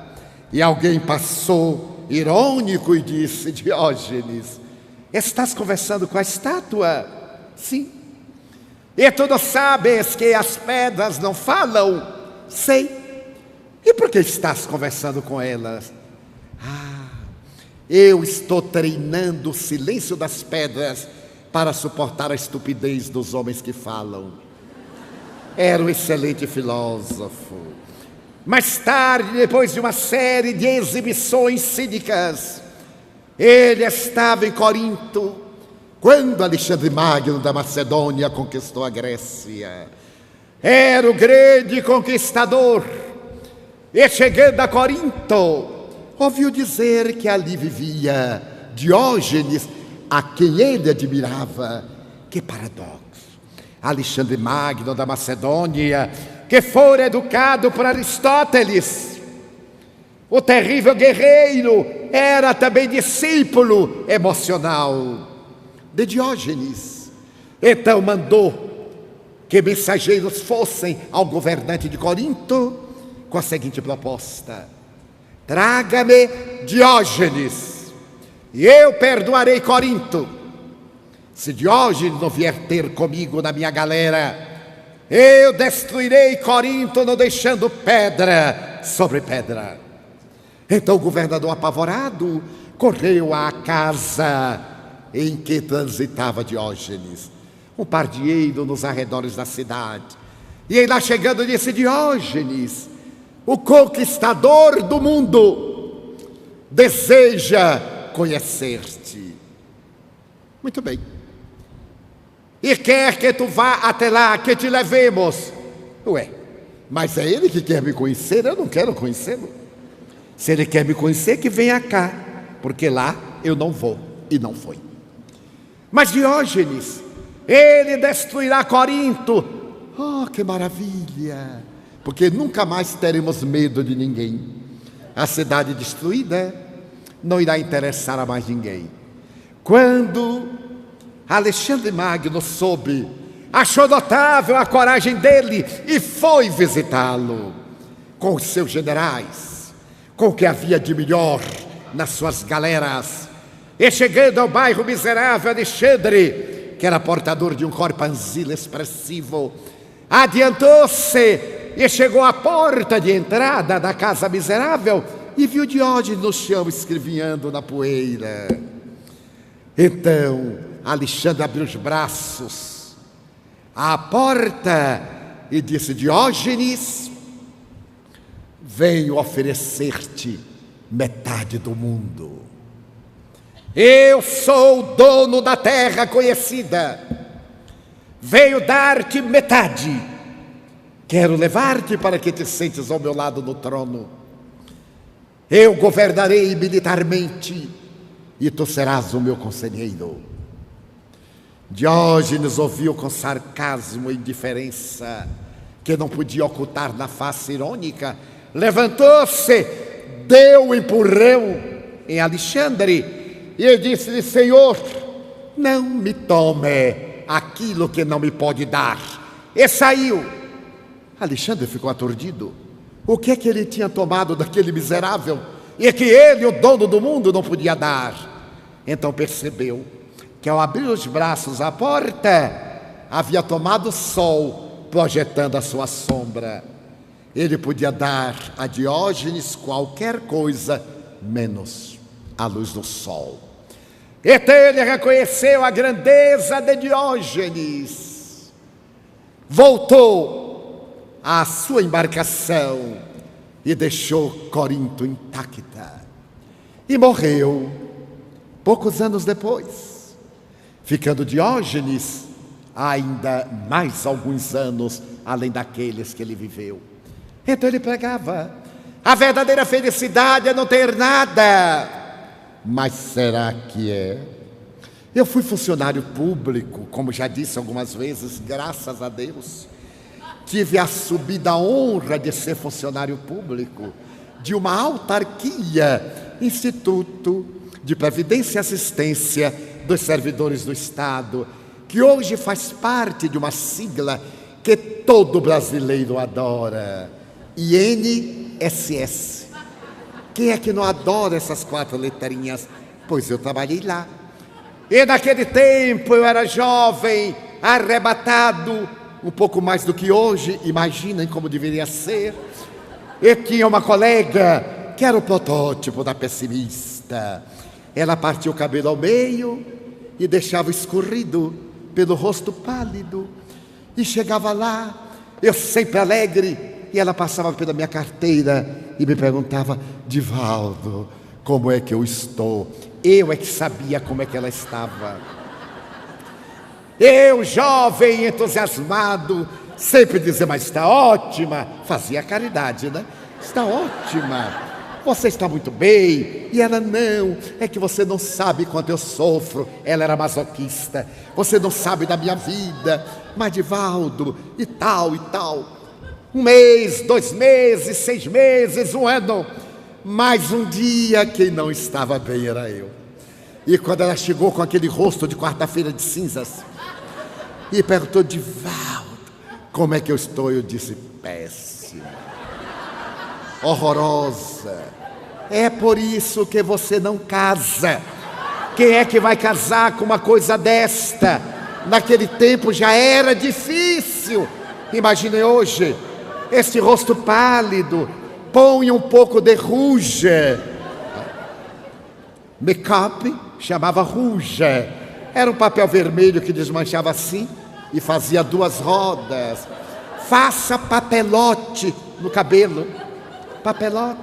e alguém passou irônico e disse: Diógenes, estás conversando com a estátua? Sim. E tu não sabes que as pedras não falam? Sei. E por que estás conversando com elas? Eu estou treinando o silêncio das pedras para suportar a estupidez dos homens que falam. Era um excelente filósofo. Mais tarde, depois de uma série de exibições cínicas, ele estava em Corinto, quando Alexandre Magno da Macedônia conquistou a Grécia. Era o grande conquistador. E chegando a Corinto, ouviu dizer que ali vivia Diógenes, a quem ele admirava. Que paradoxo! Alexandre Magno da Macedônia, que fora educado por Aristóteles, o terrível guerreiro, era também discípulo emocional de Diógenes. Então mandou que mensageiros fossem ao governante de Corinto com a seguinte proposta: traga-me Diógenes. e eu perdoarei Corinto. Se Diógenes não vier ter comigo na minha galera, eu destruirei Corinto, não deixando pedra sobre pedra. Então o governador, apavorado, correu à casa em que transitava Diógenes, um pardieiro nos arredores da cidade. E aí lá chegando disse: Diógenes, o conquistador do mundo, deseja conhecer-te. Muito bem. E quer que tu vá até lá, que te levemos. Ué, mas é ele que quer me conhecer, eu não quero conhecê-lo. Se ele quer me conhecer, que venha cá, porque lá eu não vou. E não foi. Mas Diógenes, ele destruirá Corinto. Oh, que maravilha! Porque nunca mais teremos medo de ninguém. A cidade destruída não irá interessar a mais ninguém. Quando Alexandre Magno soube, achou notável a coragem dele e foi visitá-lo com os seus generais, com o que havia de melhor nas suas galeras. E chegando ao bairro miserável, Alexandre, que era portador de um corpanzil expressivo, adiantou-se e chegou à porta de entrada da casa miserável e viu Diógenes no chão escrevinhando na poeira. Então Alexandre abriu os braços à porta e disse: Diógenes, venho oferecer-te metade do mundo. Eu sou o dono da terra conhecida. Venho dar-te metade. Quero levar-te para que te sentes ao meu lado no trono. Eu governarei militarmente e tu serás o meu conselheiro. Diógenes ouviu com sarcasmo e indiferença, que não podia ocultar na face irônica. Levantou-se, deu um empurrão em Alexandre e disse-lhe: Senhor, não me tome aquilo que não me pode dar. E saiu. Alexandre ficou aturdido. O que é que ele tinha tomado daquele miserável e que ele, o dono do mundo, não podia dar? Então percebeu que ao abrir os braços à porta, havia tomado sol, projetando a sua sombra. Ele podia dar a Diógenes qualquer coisa, menos a luz do sol. Então ele reconheceu a grandeza de Diógenes. Voltou à sua embarcação e deixou Corinto intacta. E morreu poucos anos depois, ficando Diógenes ainda mais alguns anos além daqueles que ele viveu. Então ele pregava: a verdadeira felicidade é não ter nada. Mas será que é? Eu fui funcionário público, como já disse algumas vezes, graças a Deus. Tive a subida honra de ser funcionário público de uma autarquia, Instituto de Previdência e Assistência dos Servidores do Estado, que hoje faz parte de uma sigla que todo brasileiro adora: INSS. Quem é que não adora essas 4 letrinhas? Pois eu trabalhei lá. E naquele tempo eu era jovem, arrebatado, um pouco mais do que hoje, imaginem como deveria ser. Eu tinha uma colega que era o protótipo da pessimista. Ela partia o cabelo ao meio e deixava escorrido pelo rosto pálido. E chegava lá, eu sempre alegre, e ela passava pela minha carteira e me perguntava: Divaldo, como é que eu estou? Eu é que sabia como é que ela estava. Eu, jovem, entusiasmado, sempre dizia: mas está ótima. Fazia caridade, né? Está ótima, você está muito bem. E ela: não, é que você não sabe quanto eu sofro. Ela era masoquista. Você não sabe da minha vida. Mas Divaldo, e tal e tal. 1 mês, 2 meses, 6 meses, 1 ano. Mas um dia quem não estava bem era eu. E quando ela chegou com aquele rosto de quarta-feira de cinzas e perguntou: Divaldo, como é que eu estou? Eu disse: péssimo, horrorosa. É por isso que você não casa. Quem é que vai casar com uma coisa desta? Naquele tempo já era difícil. Imaginem hoje, esse rosto pálido, põe um pouco de rouge. Make-up chamava rouge. Era um papel vermelho que desmanchava assim e fazia 2 rodas. Faça papelote no cabelo. Papelote.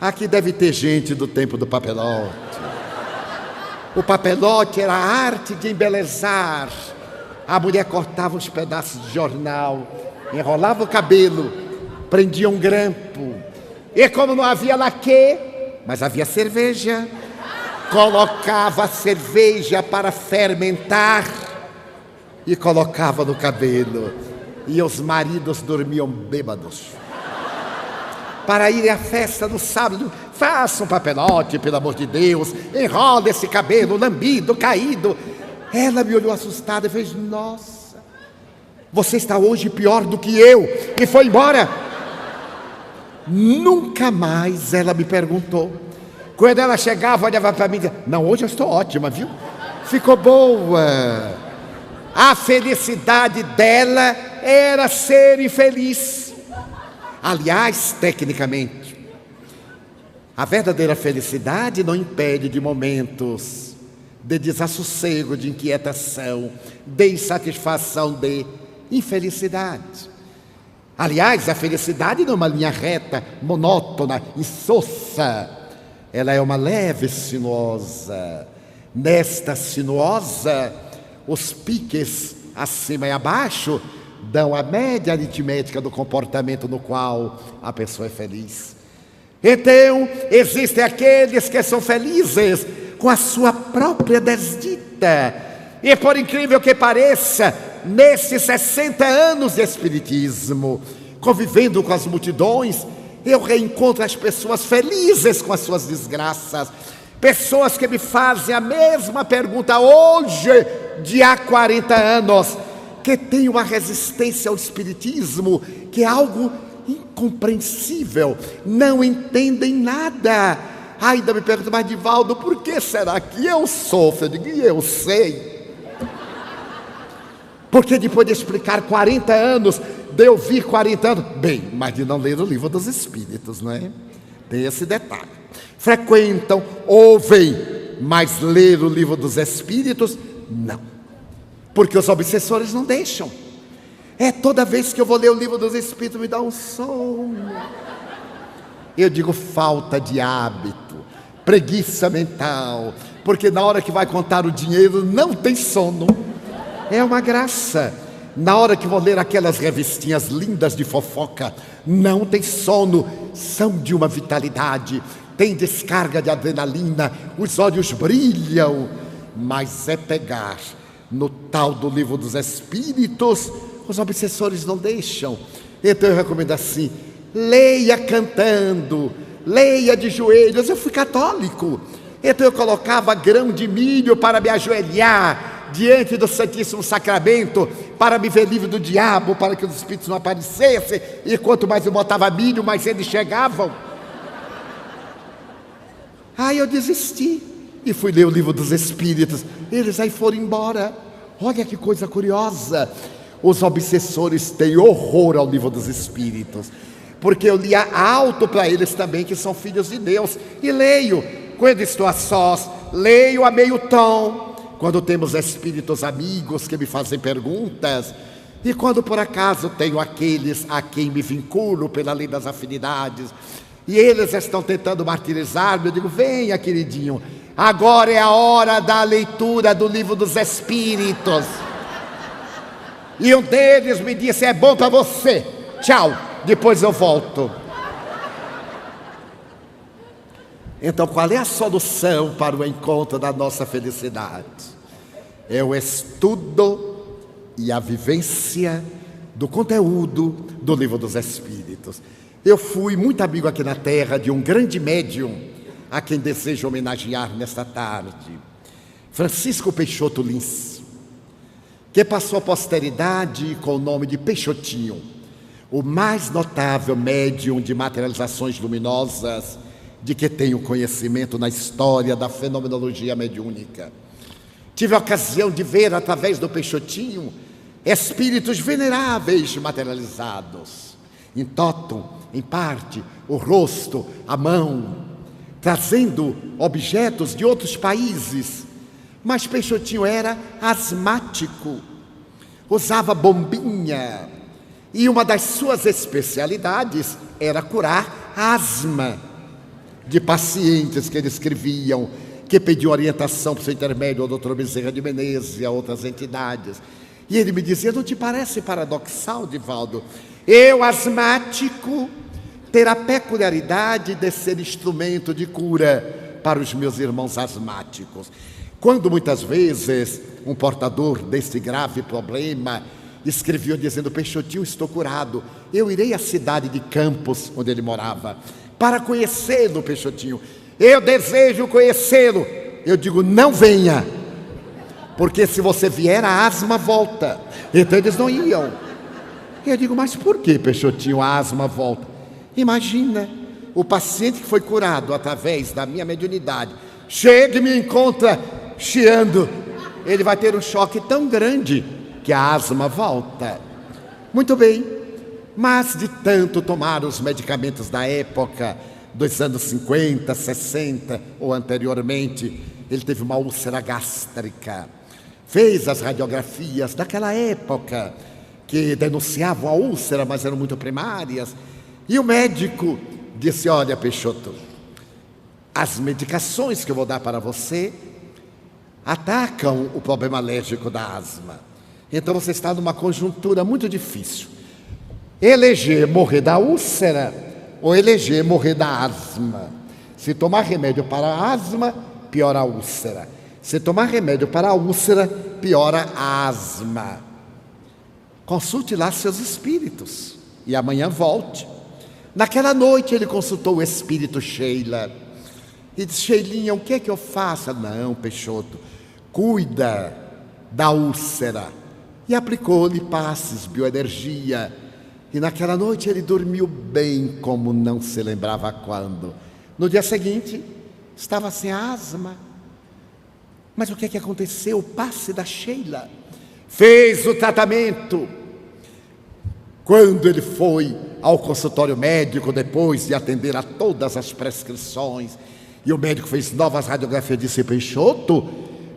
Aqui deve ter gente do tempo do papelote. O papelote era a arte de embelezar. A mulher cortava uns pedaços de jornal, enrolava o cabelo, prendia um grampo. E como não havia laque, mas havia cerveja, colocava a cerveja para fermentar e colocava no cabelo. E os maridos dormiam bêbados. Para ir à festa no sábado, faça um papelote, pelo amor de Deus, enrola esse cabelo lambido, caído. Ela me olhou assustada e fez: nossa, você está hoje pior do que eu. E foi embora. Nunca mais ela me perguntou. Quando ela chegava, olhava para mim e dizia: não, hoje eu estou ótima, viu? Ficou boa. A felicidade dela era ser infeliz. Aliás, tecnicamente, a verdadeira felicidade não impede de momentos de desassossego, de inquietação, de insatisfação, de infelicidade. Aliás, a felicidade não é uma linha reta, monótona, insossa. Ela é uma leve sinuosa. Nesta sinuosa, os piques acima e abaixo dão a média aritmética do comportamento no qual a pessoa é feliz. Então, existem aqueles que são felizes com a sua própria desdita. E por incrível que pareça, nesses 60 anos de espiritismo, convivendo com as multidões, eu reencontro as pessoas felizes com as suas desgraças. Pessoas que me fazem a mesma pergunta hoje, de há 40 anos, que têm uma resistência ao espiritismo, que é algo incompreensível, não entendem nada. Ainda me perguntam: mas Divaldo, por que será que eu sofro? Eu digo: e eu sei. Porque depois de explicar 40 anos, de eu vir 40 anos, bem, mas de não ler o Livro dos Espíritos, não é? Tem esse detalhe. Frequentam, ouvem, mas ler o Livro dos Espíritos, não. Porque os obsessores não deixam. É toda vez que eu vou ler o Livro dos Espíritos, me dá um sono. Eu digo: falta de hábito, preguiça mental, porque na hora que vai contar o dinheiro não tem sono. É uma graça. Na hora que vou ler aquelas revistinhas lindas de fofoca, não tem sono, são de uma vitalidade, tem descarga de adrenalina, os olhos brilham. Mas é pegar no tal do Livro dos Espíritos, os obsessores não deixam. Então eu recomendo assim: leia cantando, leia de joelhos. Eu fui católico, então eu colocava grão de milho para me ajoelhar diante do Santíssimo Sacramento, para me ver livre do diabo, para que os espíritos não aparecessem. E quanto mais eu botava milho, mais eles chegavam. Aí eu desisti e fui ler o Livro dos Espíritos. Eles aí foram embora. Olha que coisa curiosa. Os obsessores têm horror ao Livro dos Espíritos, porque eu lia alto para eles também, que são filhos de Deus. E leio, quando estou a sós, leio a meio tom, quando temos espíritos amigos que me fazem perguntas, e quando por acaso tenho aqueles a quem me vinculo pela lei das afinidades, e eles estão tentando martirizar-me, eu digo: venha, queridinho, agora é a hora da leitura do Livro dos Espíritos. E um deles me disse: é bom para você, tchau, depois eu volto. Então, qual é a solução para o encontro da nossa felicidade? É o estudo e a vivência do conteúdo do Livro dos Espíritos. Eu fui muito amigo aqui na Terra de um grande médium, a quem desejo homenagear nesta tarde, Francisco Peixoto Lins, que passou a posteridade com o nome de Peixotinho, o mais notável médium de materializações luminosas de que tenho conhecimento na história da fenomenologia mediúnica. Tive a ocasião de ver, através do Peixotinho, espíritos veneráveis materializados. Entotam, em parte, o rosto, a mão, trazendo objetos de outros países. Mas Peixotinho era asmático, usava bombinha, e uma das suas especialidades era curar asma de pacientes que ele escreviam, que pediam orientação para o seu intermédio ao doutor Bezerra de Menezes e a outras entidades. E ele me dizia: não te parece paradoxal, Divaldo, eu, asmático, ter a peculiaridade de ser instrumento de cura para os meus irmãos asmáticos? Quando muitas vezes um portador desse grave problema escrevia dizendo: Peixotinho, estou curado, eu irei à cidade de Campos, onde ele morava, para conhecê-lo, Peixotinho, eu desejo conhecê-lo. Eu digo: não venha, porque se você vier, a asma volta. Então eles não iam. Eu digo: mas por que, Peixotinho, a asma volta? Imagina, o paciente que foi curado através da minha mediunidade chega e me encontra chiando, ele vai ter um choque tão grande que a asma volta. Muito bem, mas de tanto tomar os medicamentos da época, dos anos 50, 60 ou anteriormente, ele teve uma úlcera gástrica. Fez as radiografias daquela época, que denunciavam a úlcera, mas eram muito primárias. E o médico disse: olha, Peixoto, as medicações que eu vou dar para você atacam o problema alérgico da asma. Então você está numa conjuntura muito difícil. Eleger morrer da úlcera ou eleger morrer da asma. Se tomar remédio para a asma, piora a úlcera. Se tomar remédio para a úlcera, piora a asma. Consulte lá seus espíritos e amanhã volte. Naquela noite ele consultou o espírito Sheila e disse: Sheilinha, o que é que eu faço? Não, Peixoto, cuida da úlcera. E aplicou-lhe passes, bioenergia. E naquela noite ele dormiu bem, como não se lembrava quando. No dia seguinte, estava sem asma. Mas o que é que aconteceu? O passe da Sheila fez o tratamento. Quando ele foi ao consultório médico, depois de atender a todas as prescrições, e o médico fez novas radiografias, disse: Peixoto,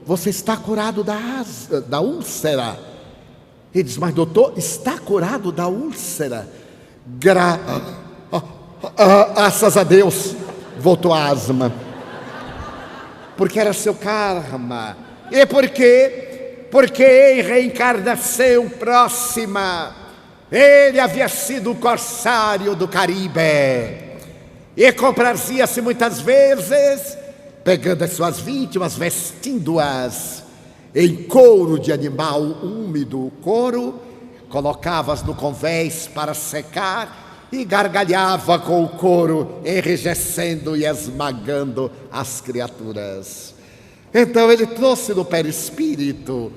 você está curado da úlcera. Ele disse: mas doutor, está curado da úlcera? Graças a Deus, voltou a asma. Porque era seu karma. E por quê? Porque em reencarnação próxima, ele havia sido o corsário do Caribe. E comprazia-se muitas vezes, pegando as suas vítimas, vestindo-as em couro de animal úmido, o couro, colocava-as no convés para secar e gargalhava com o couro, enrijecendo e esmagando as criaturas. Então ele trouxe no perispírito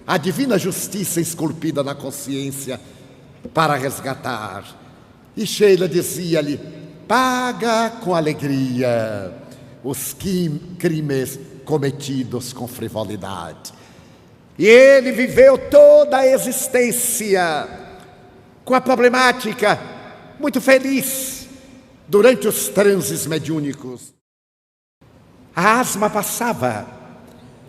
a divina justiça esculpida na consciência para resgatar. E Sheila dizia-lhe: paga com alegria os crimes cometidos com frivolidade. E ele viveu toda a existência com a problemática, muito feliz, durante os transes mediúnicos. A asma passava,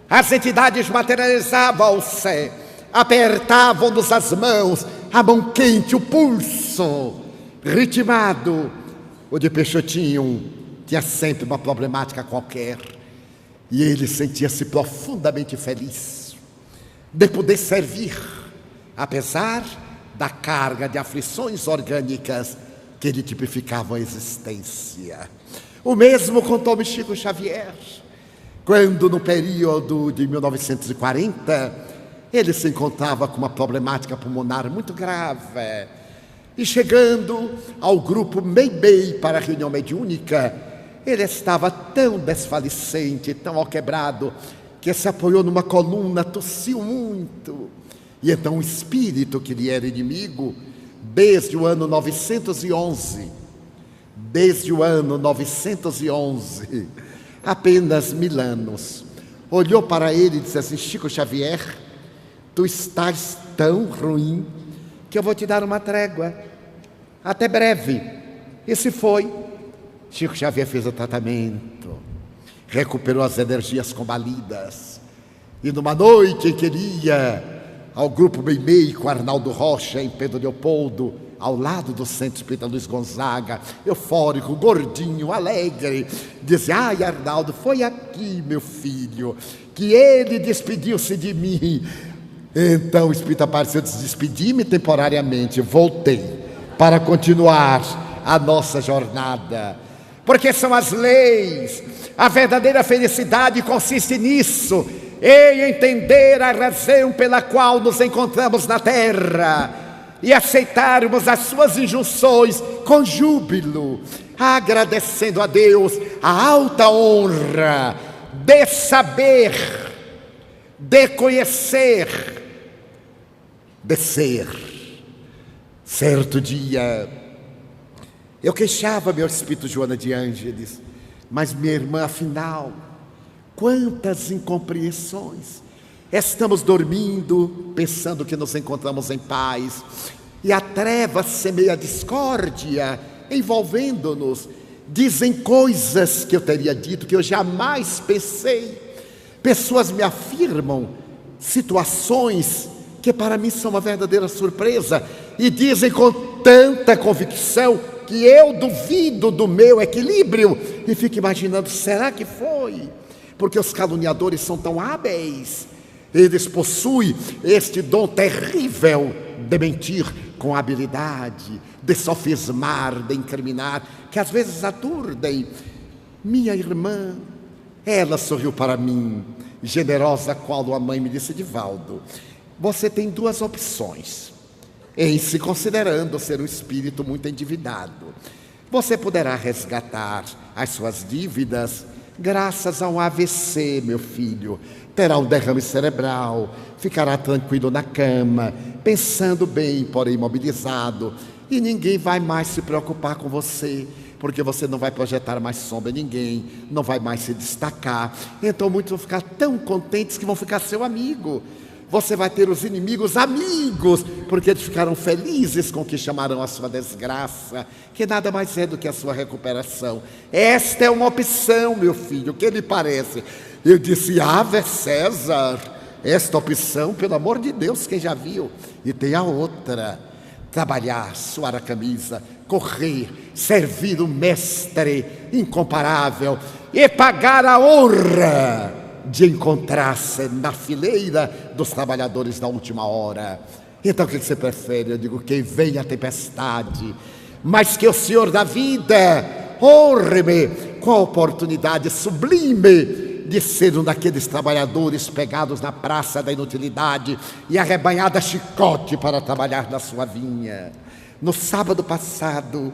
as entidades materializavam-se, apertavam-nos as mãos, a mão quente, o pulso ritmado. O de Peixotinho tinha sempre uma problemática qualquer, e ele sentia-se profundamente feliz de poder servir, apesar da carga de aflições orgânicas que lhe tipificavam a existência. O mesmo contou-me Chico Xavier, quando no período de 1940, ele se encontrava com uma problemática pulmonar muito grave, e chegando ao grupo Meibei para a reunião mediúnica, ele estava tão desfalecente, tão alquebrado, que se apoiou numa coluna, tossiu muito. E então o espírito que lhe era inimigo, desde o ano 911, desde o ano 911, apenas 1000 anos, olhou para ele e disse assim: Chico Xavier, tu estás tão ruim que eu vou te dar uma trégua, até breve. E se foi. Chico Xavier fez o tratamento, recuperou as energias combalidas, e numa noite em que ele ia ao Grupo Meimei com Arnaldo Rocha em Pedro Leopoldo, ao lado do Centro Espírita Luiz Gonzaga, eufórico, gordinho, alegre, dizia: ai, Arnaldo, foi aqui, meu filho, que ele despediu-se de mim. Então o Espírito apareceu e disse: despedi-me temporariamente, voltei para continuar a nossa jornada, porque são as leis. A verdadeira felicidade consiste nisso, em entender a razão pela qual nos encontramos na terra e aceitarmos as suas injunções com júbilo, agradecendo a Deus a alta honra de saber, de conhecer, de ser. Certo dia, eu queixava meu espírito Joana de Ângeles, mas minha irmã, afinal, quantas incompreensões. Estamos dormindo, pensando que nos encontramos em paz, e a treva semeia a discórdia, envolvendo-nos. Dizem coisas que eu teria dito, que eu jamais pensei. Pessoas me afirmam situações que para mim são uma verdadeira surpresa, e dizem com tanta convicção que eu duvido do meu equilíbrio, e fico imaginando: será que foi? Porque os caluniadores são tão hábeis, eles possuem este dom terrível de mentir com habilidade, de sofismar, de incriminar, que às vezes aturdem. Minha irmã, ela sorriu para mim, generosa qual uma mãe, me disse: Divaldo, você tem duas opções, em se considerando ser um espírito muito endividado. Você poderá resgatar as suas dívidas graças a um AVC, meu filho. Terá um derrame cerebral, ficará tranquilo na cama, pensando bem, porém imobilizado, e ninguém vai mais se preocupar com você, porque você não vai projetar mais sombra em ninguém, não vai mais se destacar. Então muitos vão ficar tão contentes que vão ficar seu amigo. Você vai ter os inimigos amigos, porque eles ficaram felizes com o que chamarão a sua desgraça, que nada mais é do que a sua recuperação. Esta é uma opção, meu filho, o que lhe parece? Eu disse: Ave César, esta opção, pelo amor de Deus, quem já viu? E tem a outra: trabalhar, suar a camisa, correr, servir o mestre incomparável e pagar a honra de encontrar-se na fileira dos trabalhadores da última hora. Então o que você prefere? Eu digo: que venha a tempestade, mas que o Senhor da vida honre-me com a oportunidade sublime de ser um daqueles trabalhadores pegados na praça da inutilidade e arrebanhado a chicote para trabalhar na sua vinha. No sábado passado,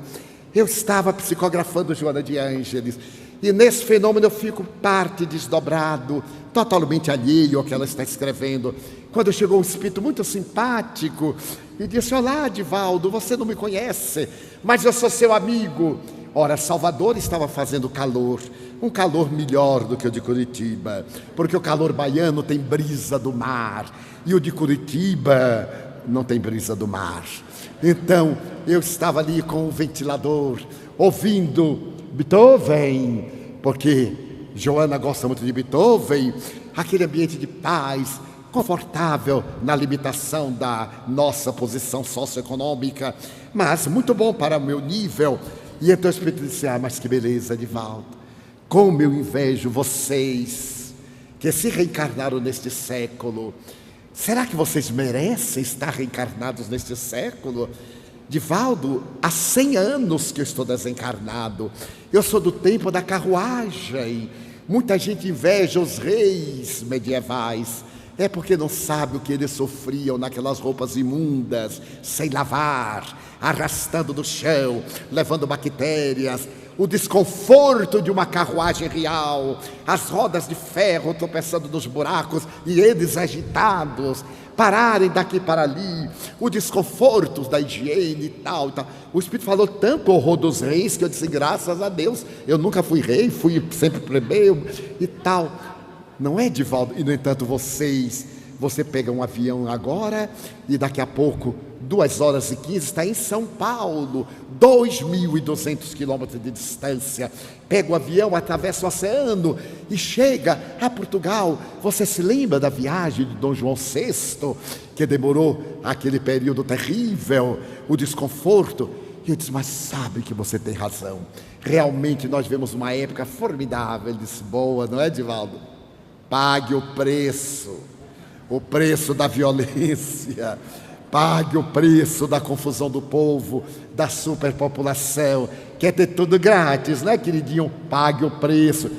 eu estava psicografando Joana de Ângeles, e nesse fenômeno eu fico parte desdobrado, totalmente alheio ao que ela está escrevendo, quando chegou um espírito muito simpático e disse: olá, Divaldo, você não me conhece, mas eu sou seu amigo. Ora, Salvador estava fazendo calor, um calor melhor do que o de Curitiba, porque o calor baiano tem brisa do mar, e o de Curitiba não tem brisa do mar. Então, eu estava ali com o ventilador, ouvindo Beethoven, porque Joana gosta muito de Beethoven, aquele ambiente de paz, confortável na limitação da nossa posição socioeconômica, mas muito bom para o meu nível. E então o Espírito disse: mas que beleza, Divaldo, como eu invejo vocês que se reencarnaram neste século. Será que vocês merecem estar reencarnados neste século? Divaldo, há 100 anos que eu estou desencarnado. Eu sou do tempo da carruagem. Muita gente inveja os reis medievais. é porque não sabe o que eles sofriam naquelas roupas imundas, sem lavar, arrastando no chão, levando bactérias, o desconforto de uma carruagem real, as rodas de ferro tropeçando nos buracos e eles agitados, pararem daqui para ali, o desconforto da higiene e tal, e tal. O Espírito falou tanto horror dos reis que eu disse, graças a Deus, eu nunca fui rei, fui sempre plebeu e tal. Não é, Divaldo? E no entanto você pega um avião agora e daqui a pouco, 2h15, está em São Paulo, 2.200 quilômetros de distância. Pega o avião, atravessa o oceano e chega a Portugal. Você se lembra da viagem de Dom João VI, que demorou aquele período terrível, o desconforto? E eu disse, mas sabe que você tem razão. Realmente nós vemos uma época formidável. Ele disse, boa, não é, Divaldo? Pague o preço da violência, pague o preço da confusão do povo, da superpopulação, quer ter tudo grátis, né, queridinho? Pague o preço.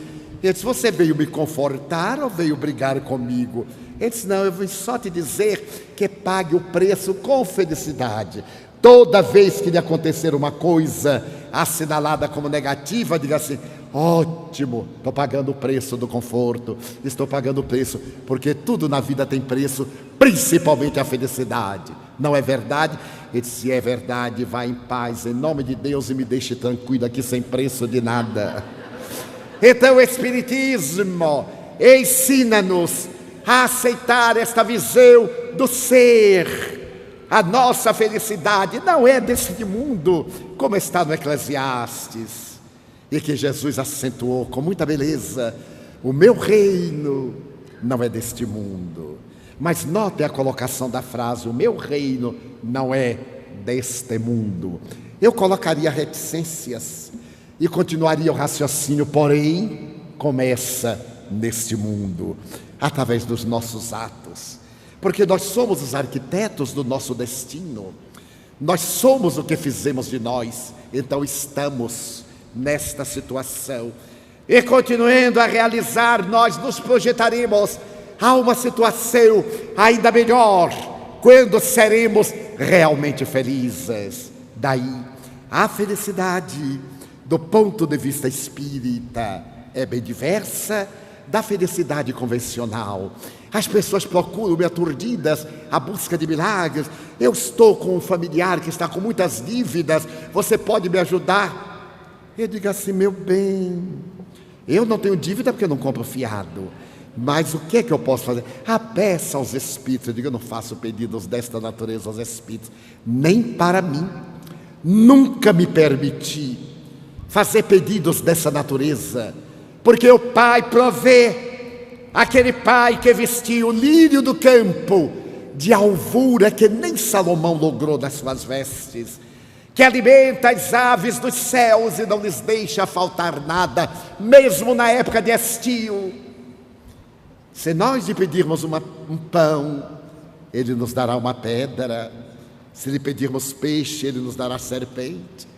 Ele disse, você veio me confortar ou veio brigar comigo? Ele disse, não, eu vim só te dizer que pague o preço com felicidade. Toda vez que lhe acontecer uma coisa assinalada como negativa, diga assim, ótimo, estou pagando o preço do conforto, estou pagando o preço, porque tudo na vida tem preço, principalmente a felicidade. Não é verdade? Ele disse, se é verdade, vá em paz, em nome de Deus, e me deixe tranquilo aqui sem preço de nada. Então o Espiritismo ensina-nos a aceitar esta visão do ser. A nossa felicidade não é deste mundo, como está no Eclesiastes, e que Jesus acentuou com muita beleza, o meu reino não é deste mundo. Mas note a colocação da frase, o meu reino não é deste mundo. Eu colocaria reticências e continuaria o raciocínio, porém, começa neste mundo, através dos nossos atos. Porque nós somos os arquitetos do nosso destino. Nós somos o que fizemos de nós. Então estamos nesta situação. E continuando a realizar, nós nos projetaremos a uma situação ainda melhor, quando seremos realmente felizes. Daí, a felicidade, do ponto de vista espírita, é bem diversa da felicidade convencional. As pessoas procuram-me aturdidas à busca de milagres. Eu estou com um familiar que está com muitas dívidas, você pode me ajudar? Eu digo assim, meu bem, eu não tenho dívida porque eu não compro fiado, mas o que é que eu posso fazer? Peça aos Espíritos. Eu digo, eu não faço pedidos desta natureza aos Espíritos, nem para mim. Nunca me permiti fazer pedidos dessa natureza, porque o Pai provê. Aquele Pai que vestiu o lírio do campo de alvura que nem Salomão logrou nas suas vestes, que alimenta as aves dos céus e não lhes deixa faltar nada, mesmo na época de estio. Se nós lhe pedirmos um pão, Ele nos dará uma pedra. Se lhe pedirmos peixe, Ele nos dará serpente.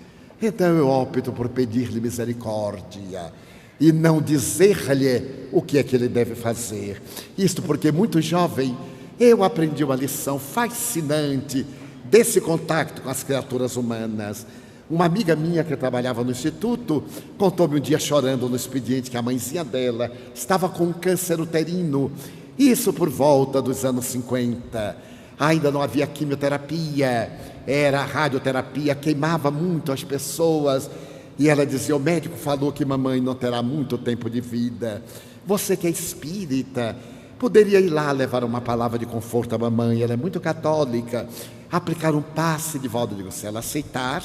Então eu opto por pedir-lhe misericórdia e não dizer-lhe o que é que ele deve fazer. Isto porque, muito jovem, eu aprendi uma lição fascinante desse contato com as criaturas humanas. Uma amiga minha que trabalhava no instituto contou-me um dia chorando no expediente que a mãezinha dela estava com um câncer uterino. Isso por volta dos anos 50. Ainda não havia quimioterapia, era radioterapia, queimava muito as pessoas. E ela dizia, o médico falou que mamãe não terá muito tempo de vida. Você que é espírita, poderia ir lá levar uma palavra de conforto à mamãe, ela é muito católica, aplicar um passe de volta. Eu digo, se ela aceitar,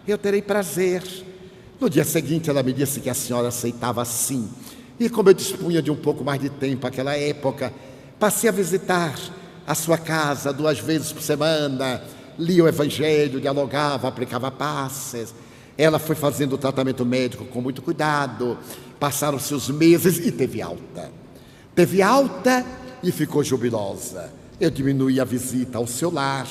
eu terei prazer. No dia seguinte ela me disse que a senhora aceitava sim. E como eu dispunha de um pouco mais de tempo naquela época, passei a visitar a sua casa 2 vezes por semana, lia o Evangelho, dialogava, aplicava passes. Ela foi fazendo o tratamento médico com muito cuidado. Passaram-se os meses e teve alta. Teve alta e ficou jubilosa. Eu diminuí a visita ao seu lar.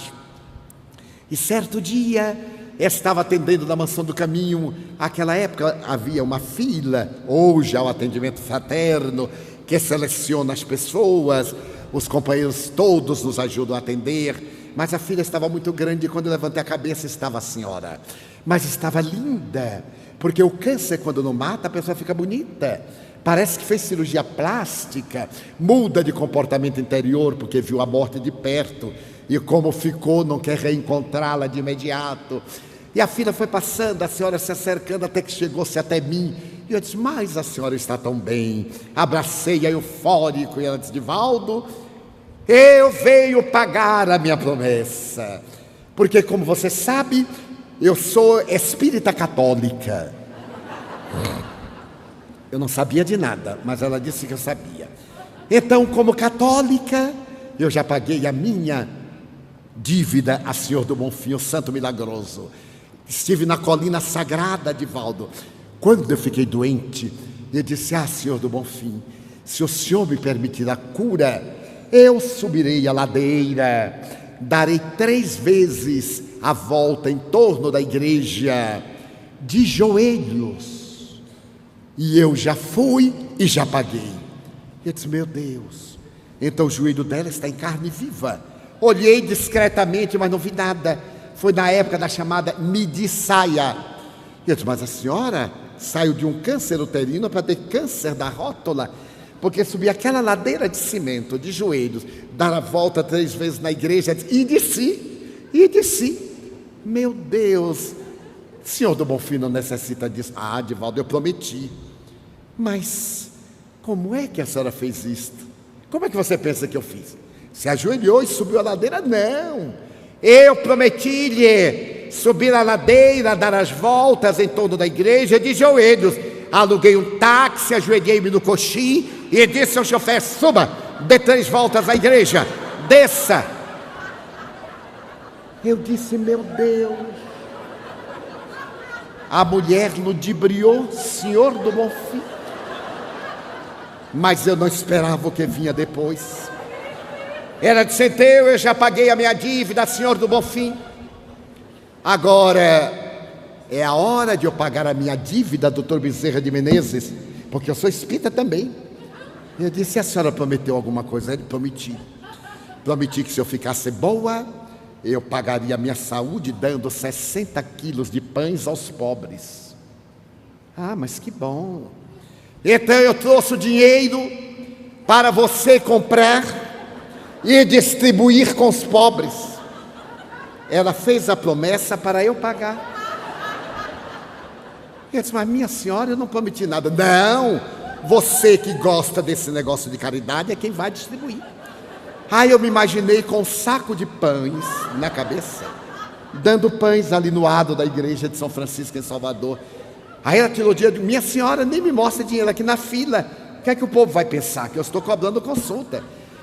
E certo dia, estava atendendo na Mansão do Caminho. Naquela época havia uma fila, hoje há o atendimento fraterno, que seleciona as pessoas. os companheiros todos nos ajudam a atender, mas a filha estava muito grande e quando eu levantei a cabeça estava a senhora. Mas estava linda, porque o câncer quando não mata a pessoa fica bonita. Parece que fez cirurgia plástica, muda de comportamento interior porque viu a morte de perto e como ficou não quer reencontrá-la de imediato. E a filha foi passando, a senhora se acercando até que chegou-se até mim. E eu disse, mas a senhora está tão bem. Abracei-a eufórico e ela disse, Divaldo, eu venho pagar a minha promessa. Porque como você sabe, eu sou espírita católica. Eu não sabia de nada, mas ela disse que eu sabia. Então, como católica, eu já paguei a minha dívida a Senhor do Bonfim, o Santo Milagroso. Estive na colina sagrada, Divaldo. Quando eu fiquei doente, eu disse, Senhor do Bonfim, se o Senhor me permitir a cura, eu subirei a ladeira, darei 3 vezes a volta em torno da igreja, de joelhos. E eu já fui e já paguei. Eu disse, meu Deus, então o joelho dela está em carne viva. Olhei discretamente, mas não vi nada. Foi na época da chamada midissaia. Eu disse, mas a senhora saiu de um câncer uterino para ter câncer da rótula, porque subi aquela ladeira de cimento, de joelhos, dar a volta 3 vezes na igreja, e desci. Meu Deus, Senhor do Bonfim não necessita disso. Divaldo, eu prometi. Mas como é que a senhora fez isto? Como é que você pensa que eu fiz? Se ajoelhou e subiu a ladeira? Não. Eu prometi-lhe subir a ladeira, dar as voltas em torno da igreja de joelhos. Aluguei um táxi, ajoelhei-me no coxim e disse ao chofer, suba, dê 3 voltas à igreja, desça. Eu disse, meu Deus. A mulher ludibriou, Senhor do Bonfim. Mas eu não esperava o que vinha depois. Ela disse, eu já paguei a minha dívida, Senhor do Bonfim. Agora é a hora de eu pagar a minha dívida, doutor Bezerra de Menezes, porque eu sou espírita também. Eu disse, a senhora prometeu alguma coisa? Ele, prometi que se eu ficasse boa, eu pagaria a minha saúde dando 60 quilos de pães aos pobres. Mas que bom. Então eu trouxe o dinheiro para você comprar e distribuir com os pobres. Ela fez a promessa para eu pagar. Eu disse, mas minha senhora, eu não prometi nada. Não, você que gosta desse negócio de caridade é quem vai distribuir. Eu me imaginei com um saco de pães na cabeça, dando pães ali no lado da igreja de São Francisco em Salvador. Aí ela tirou dinheiro, minha senhora, nem me mostra dinheiro aqui na fila. O que é que o povo vai pensar? Que eu estou cobrando consulta.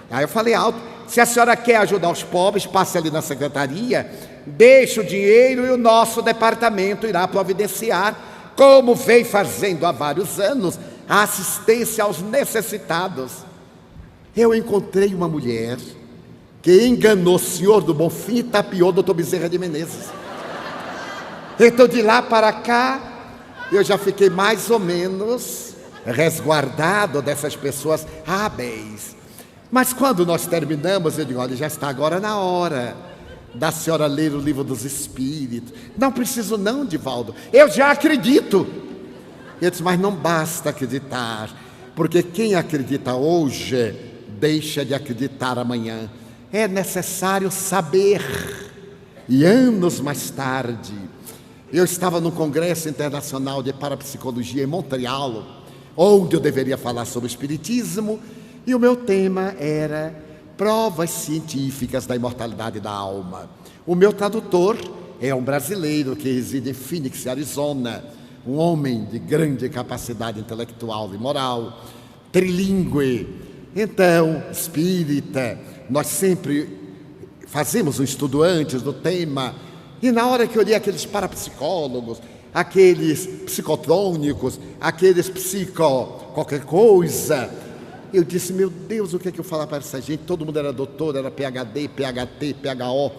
Aí eu falei alto, se a senhora quer ajudar os pobres, passe ali na secretaria, deixe o dinheiro e o nosso departamento irá providenciar, como vem fazendo há vários anos, a assistência aos necessitados. Eu encontrei uma mulher que enganou o Senhor do Bonfim e tapeou o doutor Bezerra de Menezes. Então de lá para cá, eu já fiquei mais ou menos resguardado dessas pessoas hábeis. Mas quando nós terminamos, eu digo, olha, já está agora na hora da senhora ler o livro dos Espíritos. Não preciso não, Divaldo, eu já acredito. Eu disse, mas não basta acreditar, porque quem acredita hoje, deixa de acreditar amanhã. É necessário saber. E anos mais tarde, eu estava no Congresso Internacional de Parapsicologia em Montreal, onde eu deveria falar sobre o Espiritismo, e o meu tema era provas científicas da imortalidade da alma. O meu tradutor é um brasileiro que reside em Phoenix, Arizona, um homem de grande capacidade intelectual e moral, trilíngue, então, espírita. Nós sempre fazemos um estudo antes do tema, e na hora que eu li aqueles parapsicólogos, aqueles psicotrônicos, aqueles qualquer coisa, eu disse, meu Deus, o que é que eu falar para essa gente? Todo mundo era doutor, era PhD, PhT, PhO.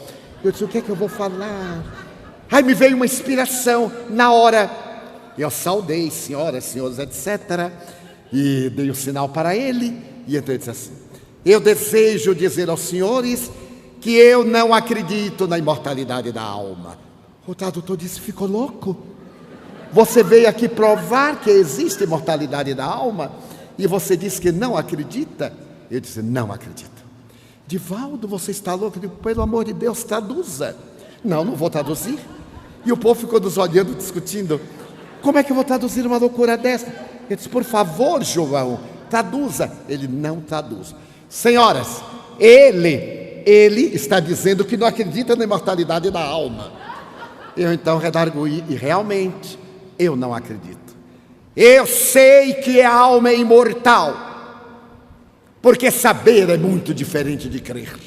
Eu disse, o que é que eu vou falar? Aí me veio uma inspiração na hora. Eu saudei, senhoras, senhores, etc. E dei o sinal para ele. E então ele disse assim, eu desejo dizer aos senhores que eu não acredito na imortalidade da alma. O tradutor disse: ficou louco? Você veio aqui provar que existe imortalidade da alma e você diz que não acredita? Eu disse: não acredito. Divaldo, você está louco? Eu digo: pelo amor de Deus, traduza. Não vou traduzir. E o povo ficou nos olhando, discutindo. Como é que eu vou traduzir uma loucura dessa? Eu disse: por favor, João, traduza. Ele não traduz. Senhoras, ele está dizendo que não acredita na imortalidade da alma. Eu então redarguí, e realmente, eu não acredito. Eu sei que a alma é imortal, porque saber é muito diferente de crer.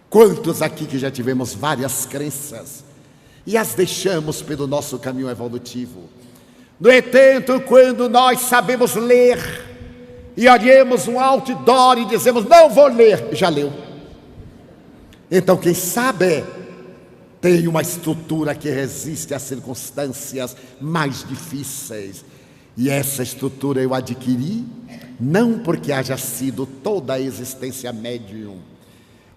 Quantos aqui que já tivemos várias crenças e as deixamos pelo nosso caminho evolutivo? No entanto, quando nós sabemos ler e olhamos um outdoor e dizemos: não vou ler, já leu. Então, quem sabe tem uma estrutura que resiste às circunstâncias mais difíceis. E essa estrutura eu adquiri não porque haja sido toda a existência médium,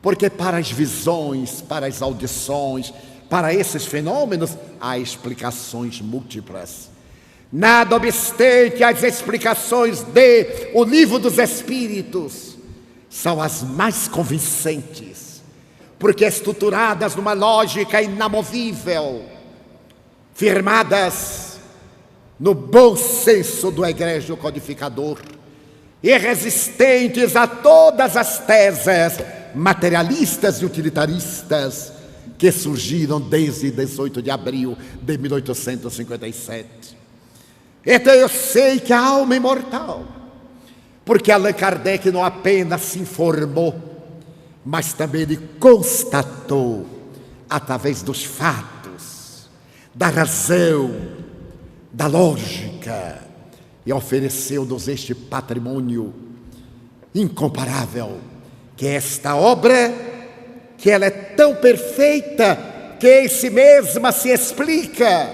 porque para as visões, para as audições, para esses fenômenos, há explicações múltiplas. Nada obstante, as explicações de O Livro dos Espíritos são as mais convincentes, porque estruturadas numa lógica inamovível, firmadas no bom senso do egrégio codificador, e resistentes a todas as teses materialistas e utilitaristas que surgiram desde 18 de abril de 1857. Então eu sei que a alma é imortal, porque Allan Kardec não apenas se informou, mas também ele constatou, através dos fatos, da razão, da lógica, e ofereceu-nos este patrimônio incomparável, que é esta obra, que ela é tão perfeita, que em si mesma se explica,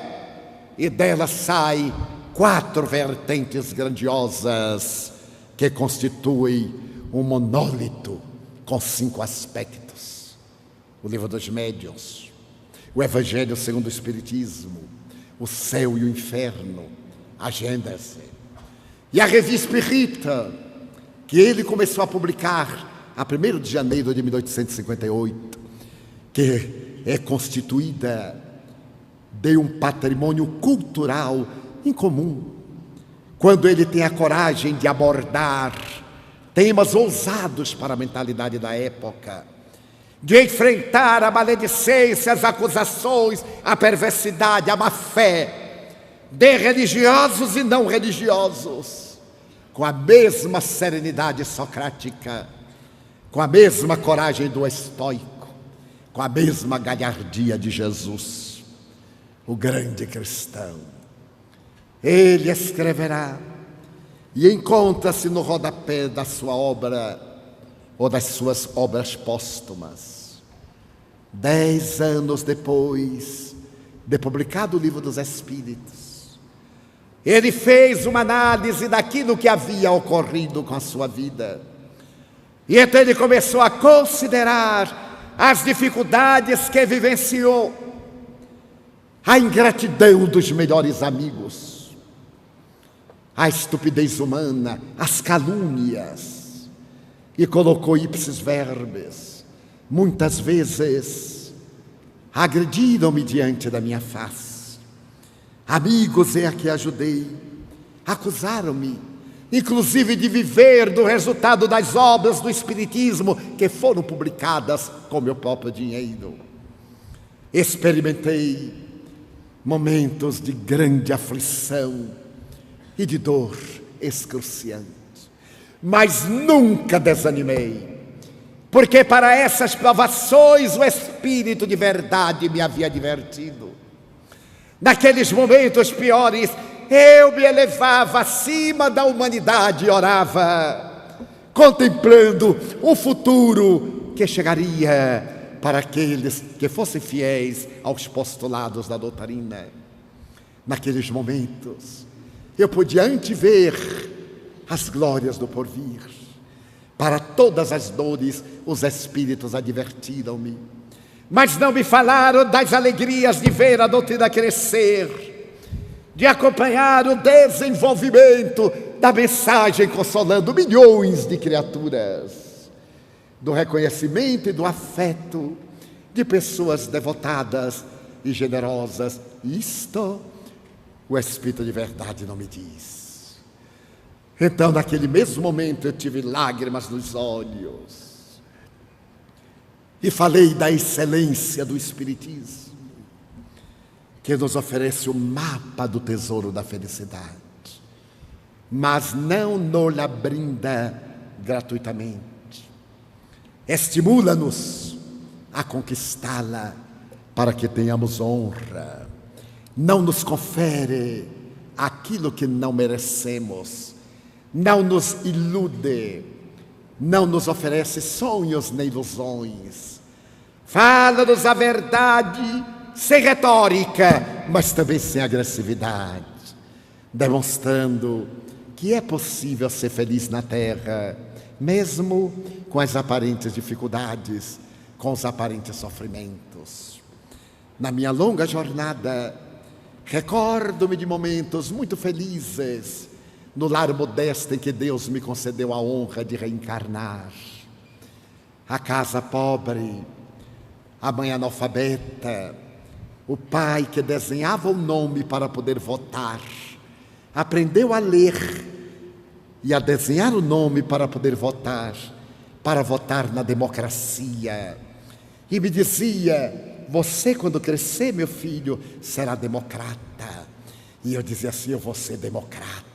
e dela sai 4 vertentes grandiosas, que constituem um monólito, com 5 aspectos: o Livro dos Médiuns, o Evangelho segundo o Espiritismo, o céu e o inferno, a Gênese, e a Revista Espírita, que ele começou a publicar a 1º de janeiro de 1858, que é constituída de um patrimônio cultural incomum, quando ele tem a coragem de abordar temas ousados para a mentalidade da época, de enfrentar a maledicência, as acusações, a perversidade, a má-fé de religiosos e não religiosos, com a mesma serenidade socrática, com a mesma coragem do estoico, com a mesma galhardia de Jesus, o grande cristão. Ele escreverá, e encontra-se no rodapé da sua obra, ou das suas obras póstumas, 10 anos depois de publicado o Livro dos Espíritos, ele fez uma análise daquilo que havia ocorrido com a sua vida, e então ele começou a considerar as dificuldades que vivenciou, a ingratidão dos melhores amigos, a estupidez humana, as calúnias, e colocou ipsis verbis: muitas vezes agrediram-me diante da minha face, amigos em a que ajudei, acusaram-me, inclusive de viver do resultado das obras do Espiritismo que foram publicadas com meu próprio dinheiro. Experimentei momentos de grande aflição e de dor excruciante, mas nunca desanimei, porque para essas provações o Espírito de verdade me havia advertido. Naqueles momentos piores, eu me elevava acima da humanidade e orava, contemplando o futuro que chegaria para aqueles que fossem fiéis aos postulados da doutrina. Naqueles momentos, eu podia antever as glórias do porvir, Para todas as dores, os espíritos advertiram-me. Mas não me falaram das alegrias de ver a doutrina crescer, de acompanhar o desenvolvimento da mensagem consolando milhões de criaturas, do reconhecimento e do afeto de pessoas devotadas e generosas. Isto o Espírito de verdade não me diz. Então, naquele mesmo momento, eu tive lágrimas nos olhos e falei da excelência do Espiritismo, que nos oferece o mapa do tesouro da felicidade, mas não nos brinda gratuitamente. Estimula-nos a conquistá-la para que tenhamos honra. Não nos confere aquilo que não merecemos, não nos ilude, não nos oferece sonhos nem ilusões. Fala-nos a verdade sem retórica, mas também sem agressividade, demonstrando que é possível ser feliz na terra, mesmo com as aparentes dificuldades, com os aparentes sofrimentos. Na minha longa jornada, recordo-me de momentos muito felizes no lar modesto em que Deus me concedeu a honra de reencarnar. A casa pobre, a mãe analfabeta, o pai que desenhava o nome para poder votar, aprendeu a ler e a desenhar o nome para poder votar, para votar na democracia. E me dizia: você, quando crescer, meu filho, será democrata. E eu dizia assim: eu vou ser democrata.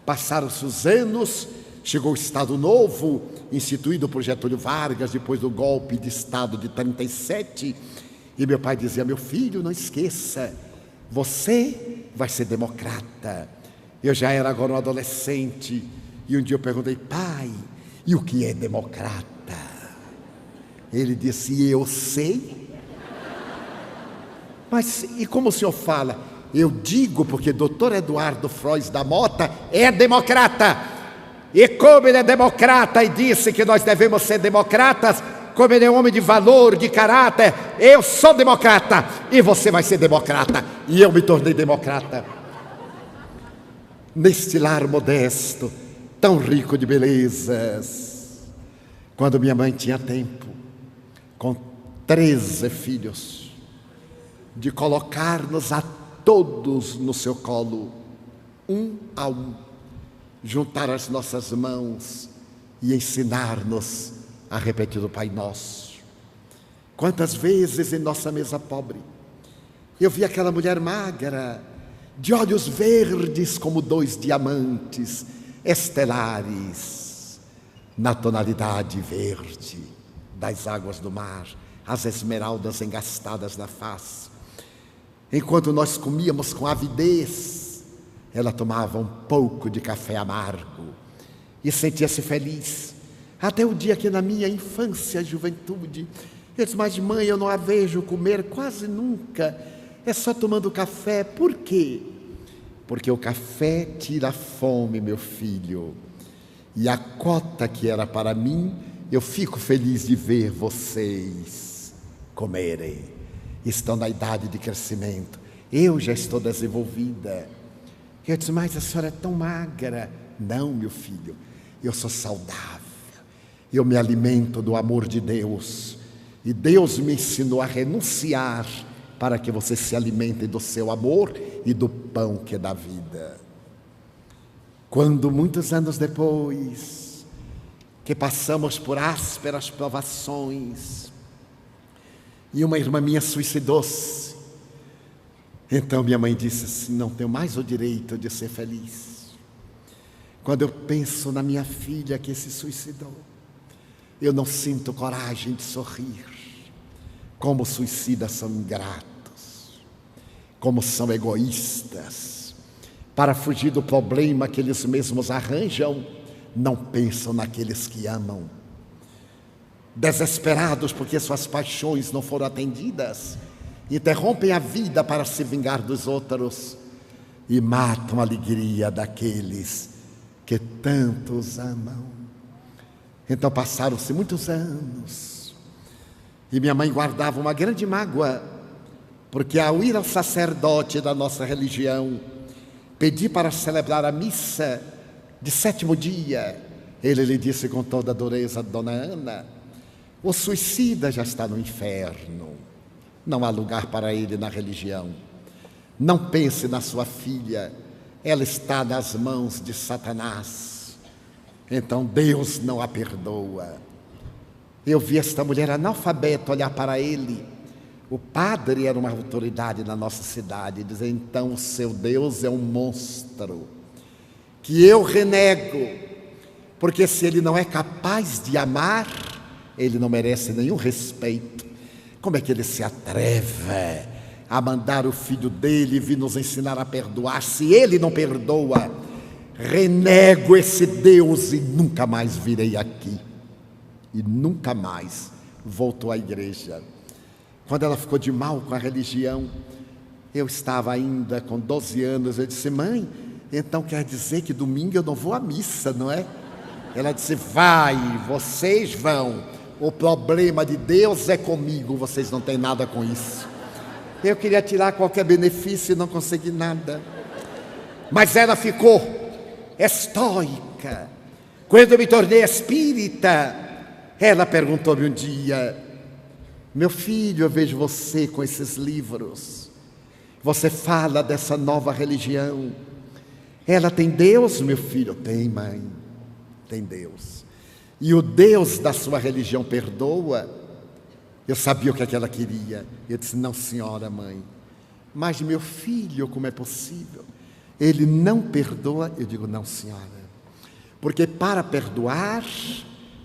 Passaram-se os anos, chegou o Estado Novo, instituído por Getúlio Vargas, depois do golpe de Estado de 37, e meu pai dizia: meu filho, não esqueça, você vai ser democrata. Eu já era agora um adolescente, e um dia eu perguntei: pai, e o que é democrata? Ele disse: eu sei. Mas e como o senhor fala? Eu digo porque Dr. Eduardo Frois da Mota é democrata. E como ele é democrata e disse que nós devemos ser democratas, como ele é um homem de valor, de caráter, eu sou democrata e você vai ser democrata. E eu me tornei democrata. Neste lar modesto, tão rico de belezas, quando minha mãe tinha tempo, com 13 filhos, de colocar-nos a todos no seu colo, um a um, juntar as nossas mãos e ensinar-nos a repetir o Pai Nosso. Quantas vezes em nossa mesa pobre eu vi aquela mulher magra, de olhos verdes como 2 diamantes estelares, na tonalidade verde das águas do mar, as esmeraldas engastadas na face. Enquanto nós comíamos com avidez, ela tomava um pouco de café amargo e sentia-se feliz. Até o dia que, na minha infância e juventude, eu disse: mas mãe, eu não a vejo comer quase nunca, é só tomando café. Por quê? Porque o café tira a fome, meu filho, e a cota que era para mim, eu fico feliz de ver vocês comerem. Estão na idade de crescimento, eu já estou desenvolvida. Eu disse: mas a senhora é tão magra. Não, meu filho, eu sou saudável, eu me alimento do amor de Deus, e Deus me ensinou a renunciar para que você se alimente do seu amor e do pão que é da vida. Quando muitos anos depois, que passamos por ásperas provações, e uma irmã minha suicidou-se, então minha mãe disse assim: não tenho mais o direito de ser feliz. Quando eu penso na minha filha que se suicidou, eu não sinto coragem de sorrir. Como suicidas são ingratos, como são egoístas. Para fugir do problema que eles mesmos arranjam, não pensam naqueles que amam. Desesperados porque suas paixões não foram atendidas, interrompem a vida para se vingar dos outros e matam a alegria daqueles que tanto os amam. Então passaram-se muitos anos e minha mãe guardava uma grande mágoa, porque ao ir ao sacerdote da nossa religião pedir para celebrar a missa de 7º dia, ele lhe disse com toda a dureza: Dona Ana, o suicida já está no inferno, não há lugar para ele na religião. Não pense na sua filha, ela está nas mãos de Satanás, então Deus não a perdoa. Eu vi esta mulher analfabeta olhar para ele. O padre era uma autoridade na nossa cidade e dizer: então o seu Deus é um monstro que eu renego, porque se ele não é capaz de amar, ele não merece nenhum respeito. Como é que ele se atreve a mandar o filho dele vir nos ensinar a perdoar, se ele não perdoa? Renego esse Deus e nunca mais virei aqui. E nunca mais voltou à igreja. Quando ela ficou de mal com a religião, eu estava ainda com 12 anos, eu disse: mãe, então quer dizer que domingo eu não vou à missa, não é? Ela disse: vai, vocês vão, o problema de Deus é comigo, vocês não têm nada com isso. Eu queria tirar qualquer benefício e não consegui nada. Mas ela ficou estoica. Quando eu me tornei espírita, ela perguntou-me um dia: meu filho, eu vejo você com esses livros, você fala dessa nova religião, ela tem Deus, meu filho? Tem, mãe, tem Deus. E o Deus da sua religião perdoa? Eu sabia o que é que ela queria. Eu disse: não, senhora, mãe. Mas meu filho, como é possível? Ele não perdoa? Eu digo: não, senhora. Porque para perdoar,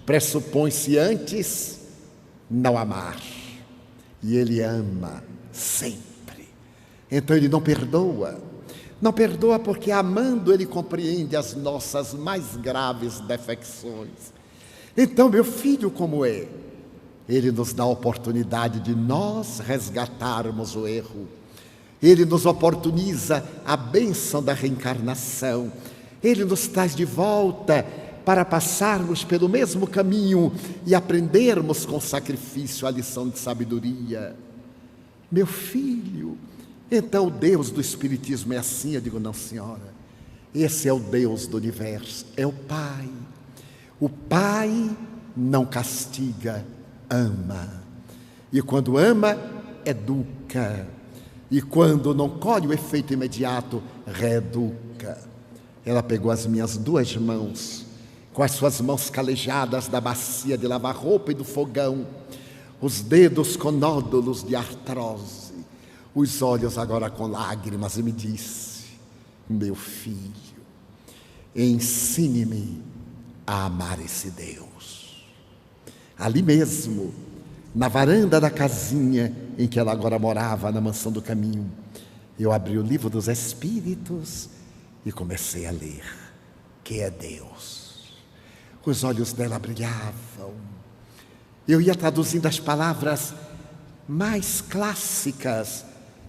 pressupõe-se antes não amar. E ele ama sempre. Então ele não perdoa. Não perdoa porque amando ele compreende as nossas mais graves defecções. Então, meu filho, como é? Ele nos dá a oportunidade de nós resgatarmos o erro. Ele nos oportuniza a bênção da reencarnação. Ele nos traz de volta para passarmos pelo mesmo caminho e aprendermos com sacrifício a lição de sabedoria. Meu filho, então o Deus do Espiritismo é assim? Eu digo: não, senhora. Esse é o Deus do universo, é o Pai. O Pai não castiga, ama. E quando ama, educa. E quando não colhe o efeito imediato, reeduca. Ela pegou as minhas 2 mãos, com as suas mãos calejadas da bacia de lavar roupa e do fogão, os dedos com nódulos de artrose, os olhos agora com lágrimas, e me disse: meu filho, ensine-me a amar esse Deus. Ali mesmo, na varanda da casinha em que ela agora morava, na Mansão do Caminho, eu abri o livro dos Espíritos e comecei a ler: que é Deus. Os olhos dela brilhavam. Eu ia traduzindo as palavras mais clássicas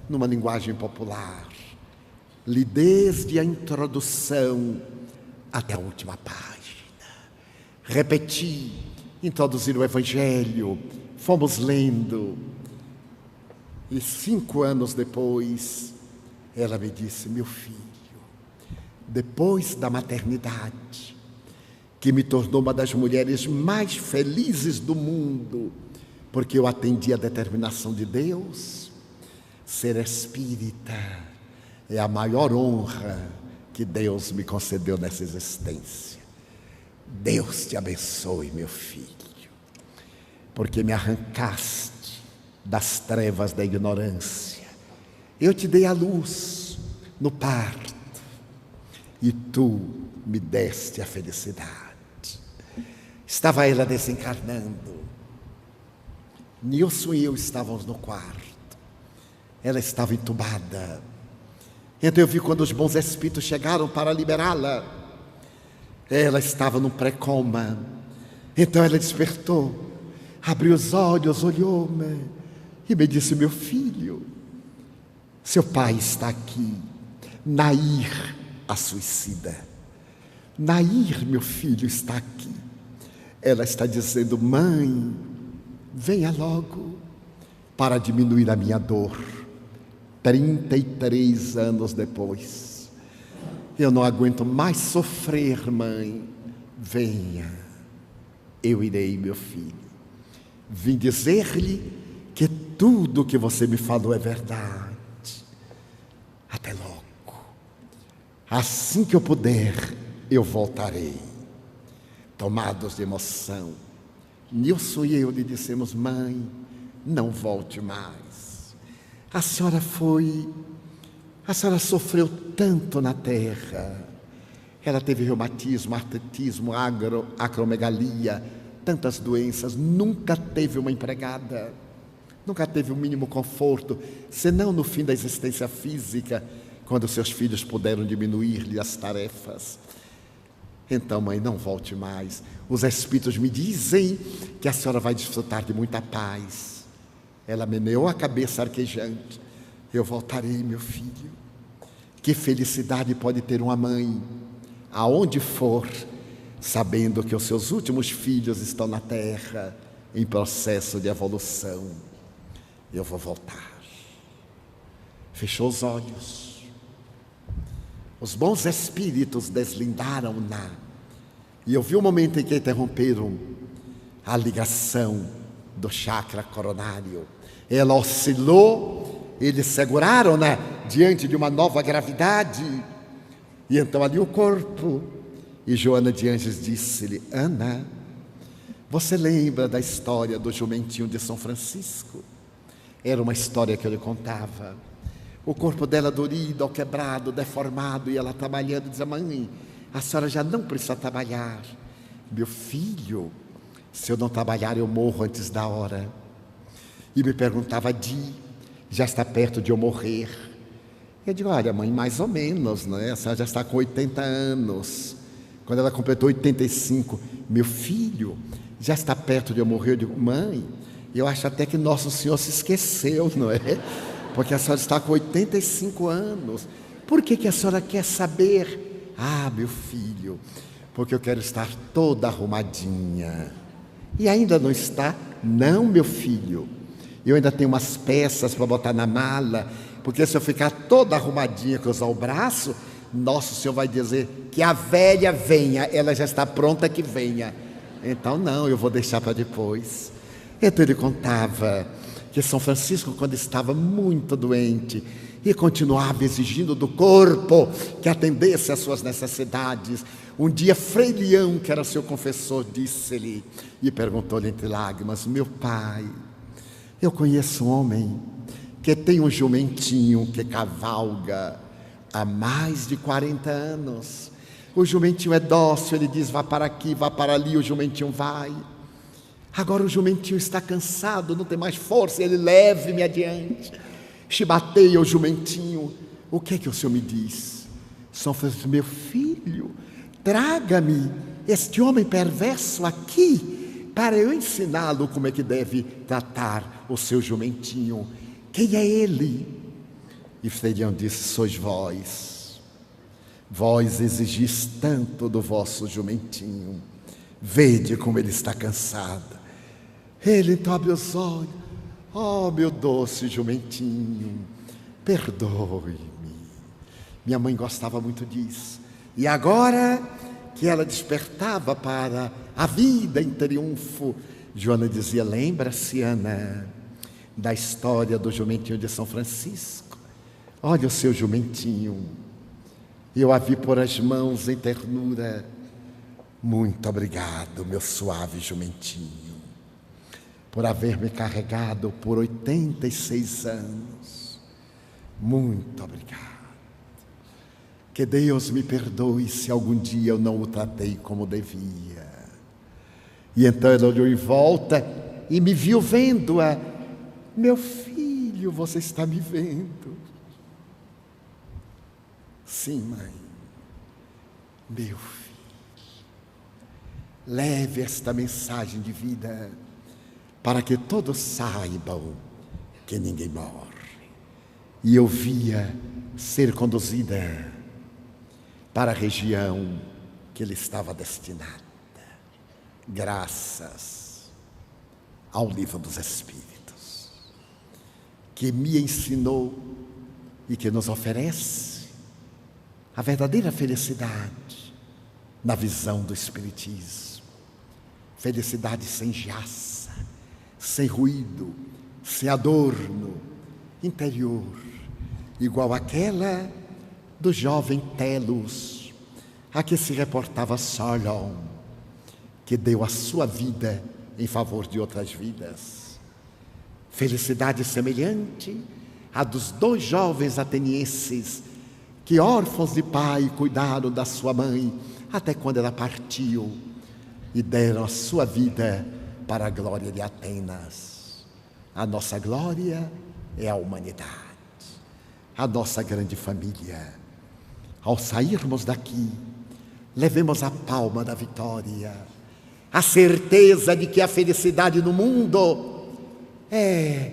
numa linguagem popular. Li desde a introdução até a última página. Repeti, introduzir o Evangelho, fomos lendo. E 5 anos depois, ela me disse: meu filho, depois da maternidade, que me tornou uma das mulheres mais felizes do mundo, porque eu atendi a determinação de Deus, ser espírita é a maior honra que Deus me concedeu nessa existência. Deus te abençoe, meu filho, porque me arrancaste das trevas da ignorância. Eu te dei a luz no parto e tu me deste a felicidade. Estava ela desencarnando. Nilson e eu estávamos no quarto. Ela estava entubada. Então eu vi quando os bons espíritos chegaram para liberá-la. Ela estava num pré-coma. Então ela despertou, abriu os olhos, olhou-me e me disse: meu filho, seu pai está aqui. Nair, a suicida. Nair, meu filho, está aqui. Ela está dizendo: mãe, venha logo para diminuir a minha dor. 33 anos depois, eu não aguento mais sofrer, mãe. Venha, eu irei, meu filho. Vim dizer-lhe que tudo o que você me falou é verdade. Até logo. Assim que eu puder, eu voltarei. Tomados de emoção, Nilson e eu lhe dissemos: mãe, não volte mais. A senhora sofreu tanto na terra. Ela teve reumatismo, artritismo, acromegalia, tantas doenças, nunca teve uma empregada, nunca teve o mínimo conforto, senão no fim da existência física, quando seus filhos puderam diminuir-lhe as tarefas. Então, mãe, não volte mais. Os espíritos me dizem que a senhora vai desfrutar de muita paz. Ela meneou a cabeça arquejante. Eu voltarei, meu filho. Que felicidade pode ter uma mãe, aonde for, sabendo que os seus últimos filhos estão na terra, em processo de evolução. Eu vou voltar. Fechou os olhos. Os bons espíritos deslindaram-na. E eu vi o momento em que interromperam a ligação do chakra coronário. Ela oscilou, eles seguraram-na diante de uma nova gravidade. E então ali o corpo. E Joana de Ângeles disse-lhe: Ana, você lembra da história do jumentinho de São Francisco? Era uma história que eu lhe contava. O corpo dela dorido, quebrado, deformado, e ela trabalhando, dizia: mãe, a senhora já não precisa trabalhar. Meu filho, se eu não trabalhar, eu morro antes da hora. E me perguntava: já está perto de eu morrer? Eu digo: olha, mãe, mais ou menos, né? A senhora já está com 80 anos. Quando ela completou 85, meu filho, já está perto de eu morrer? Eu digo: mãe, eu acho até que Nosso Senhor se esqueceu, não é? Porque a senhora está com 85 anos. Por que a senhora quer saber? Ah, meu filho, porque eu quero estar toda arrumadinha. E ainda não está? Não, meu filho. Eu ainda tenho umas peças para botar na mala, porque se eu ficar toda arrumadinha, cruzar o braço, Nosso Senhor vai dizer que a velha venha, ela já está pronta que venha. Então não, eu vou deixar para depois. Então ele contava que São Francisco, quando estava muito doente e continuava exigindo do corpo que atendesse às suas necessidades, um dia Frei Leão, que era seu confessor, disse-lhe e perguntou-lhe entre lágrimas: meu pai, eu conheço um homem que tem um jumentinho que cavalga há mais de 40 anos. O jumentinho é dócil, ele diz: vá para aqui, vá para ali, o jumentinho vai. Agora o jumentinho está cansado, não tem mais força, ele leve-me adiante. Chibateia o jumentinho. O que é que o senhor me diz? São Francisco: meu filho, traga-me este homem perverso aqui, para eu ensiná-lo como é que deve tratar o seu jumentinho. Quem é ele? E Frei Leão disse: sois vós. Vós exigis tanto do vosso jumentinho. Vede como ele está cansado. Ele então abre os olhos: oh, meu doce jumentinho, perdoe-me. Minha mãe gostava muito disso. E agora que ela despertava para a vida em triunfo, Joana dizia: lembra-se, Ana, da história do jumentinho de São Francisco? Olha o seu jumentinho. Eu a vi pôr as mãos em ternura. Muito obrigado, meu suave jumentinho, por haver me carregado por 86 anos. Muito obrigado. Que Deus me perdoe se algum dia eu não o tratei como devia. E então ela olhou em volta e me viu vendo-a. Meu filho, você está me vendo? Sim, mãe. Meu filho. Leve esta mensagem de vida para que todos saibam que ninguém morre. E eu via ser conduzida para a região que ele estava destinada. graças ao Livro dos Espíritos, que me ensinou e que nos oferece a verdadeira felicidade na visão do Espiritismo. Felicidade sem jaça, sem ruído, sem adorno, interior, igual àquela do jovem Telos, a que se reportava Solon, que deu a sua vida em favor de outras vidas. Felicidade semelhante à dos 2 jovens atenienses que, órfãos de pai, cuidaram da sua mãe até quando ela partiu e deram a sua vida para a glória de Atenas. A nossa glória é a humanidade, a nossa grande família. Ao sairmos daqui, levemos a palma da vitória, a certeza de que a felicidade no mundo é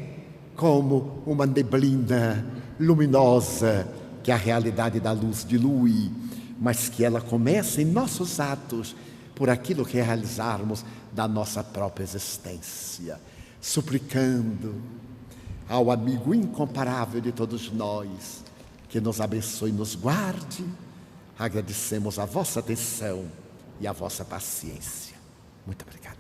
como uma neblina luminosa que a realidade da luz dilui, mas que ela começa em nossos atos por aquilo que realizarmos da nossa própria existência, suplicando ao amigo incomparável de todos nós que nos abençoe e nos guarde. Agradecemos a vossa atenção e a vossa paciência. Muito obrigado.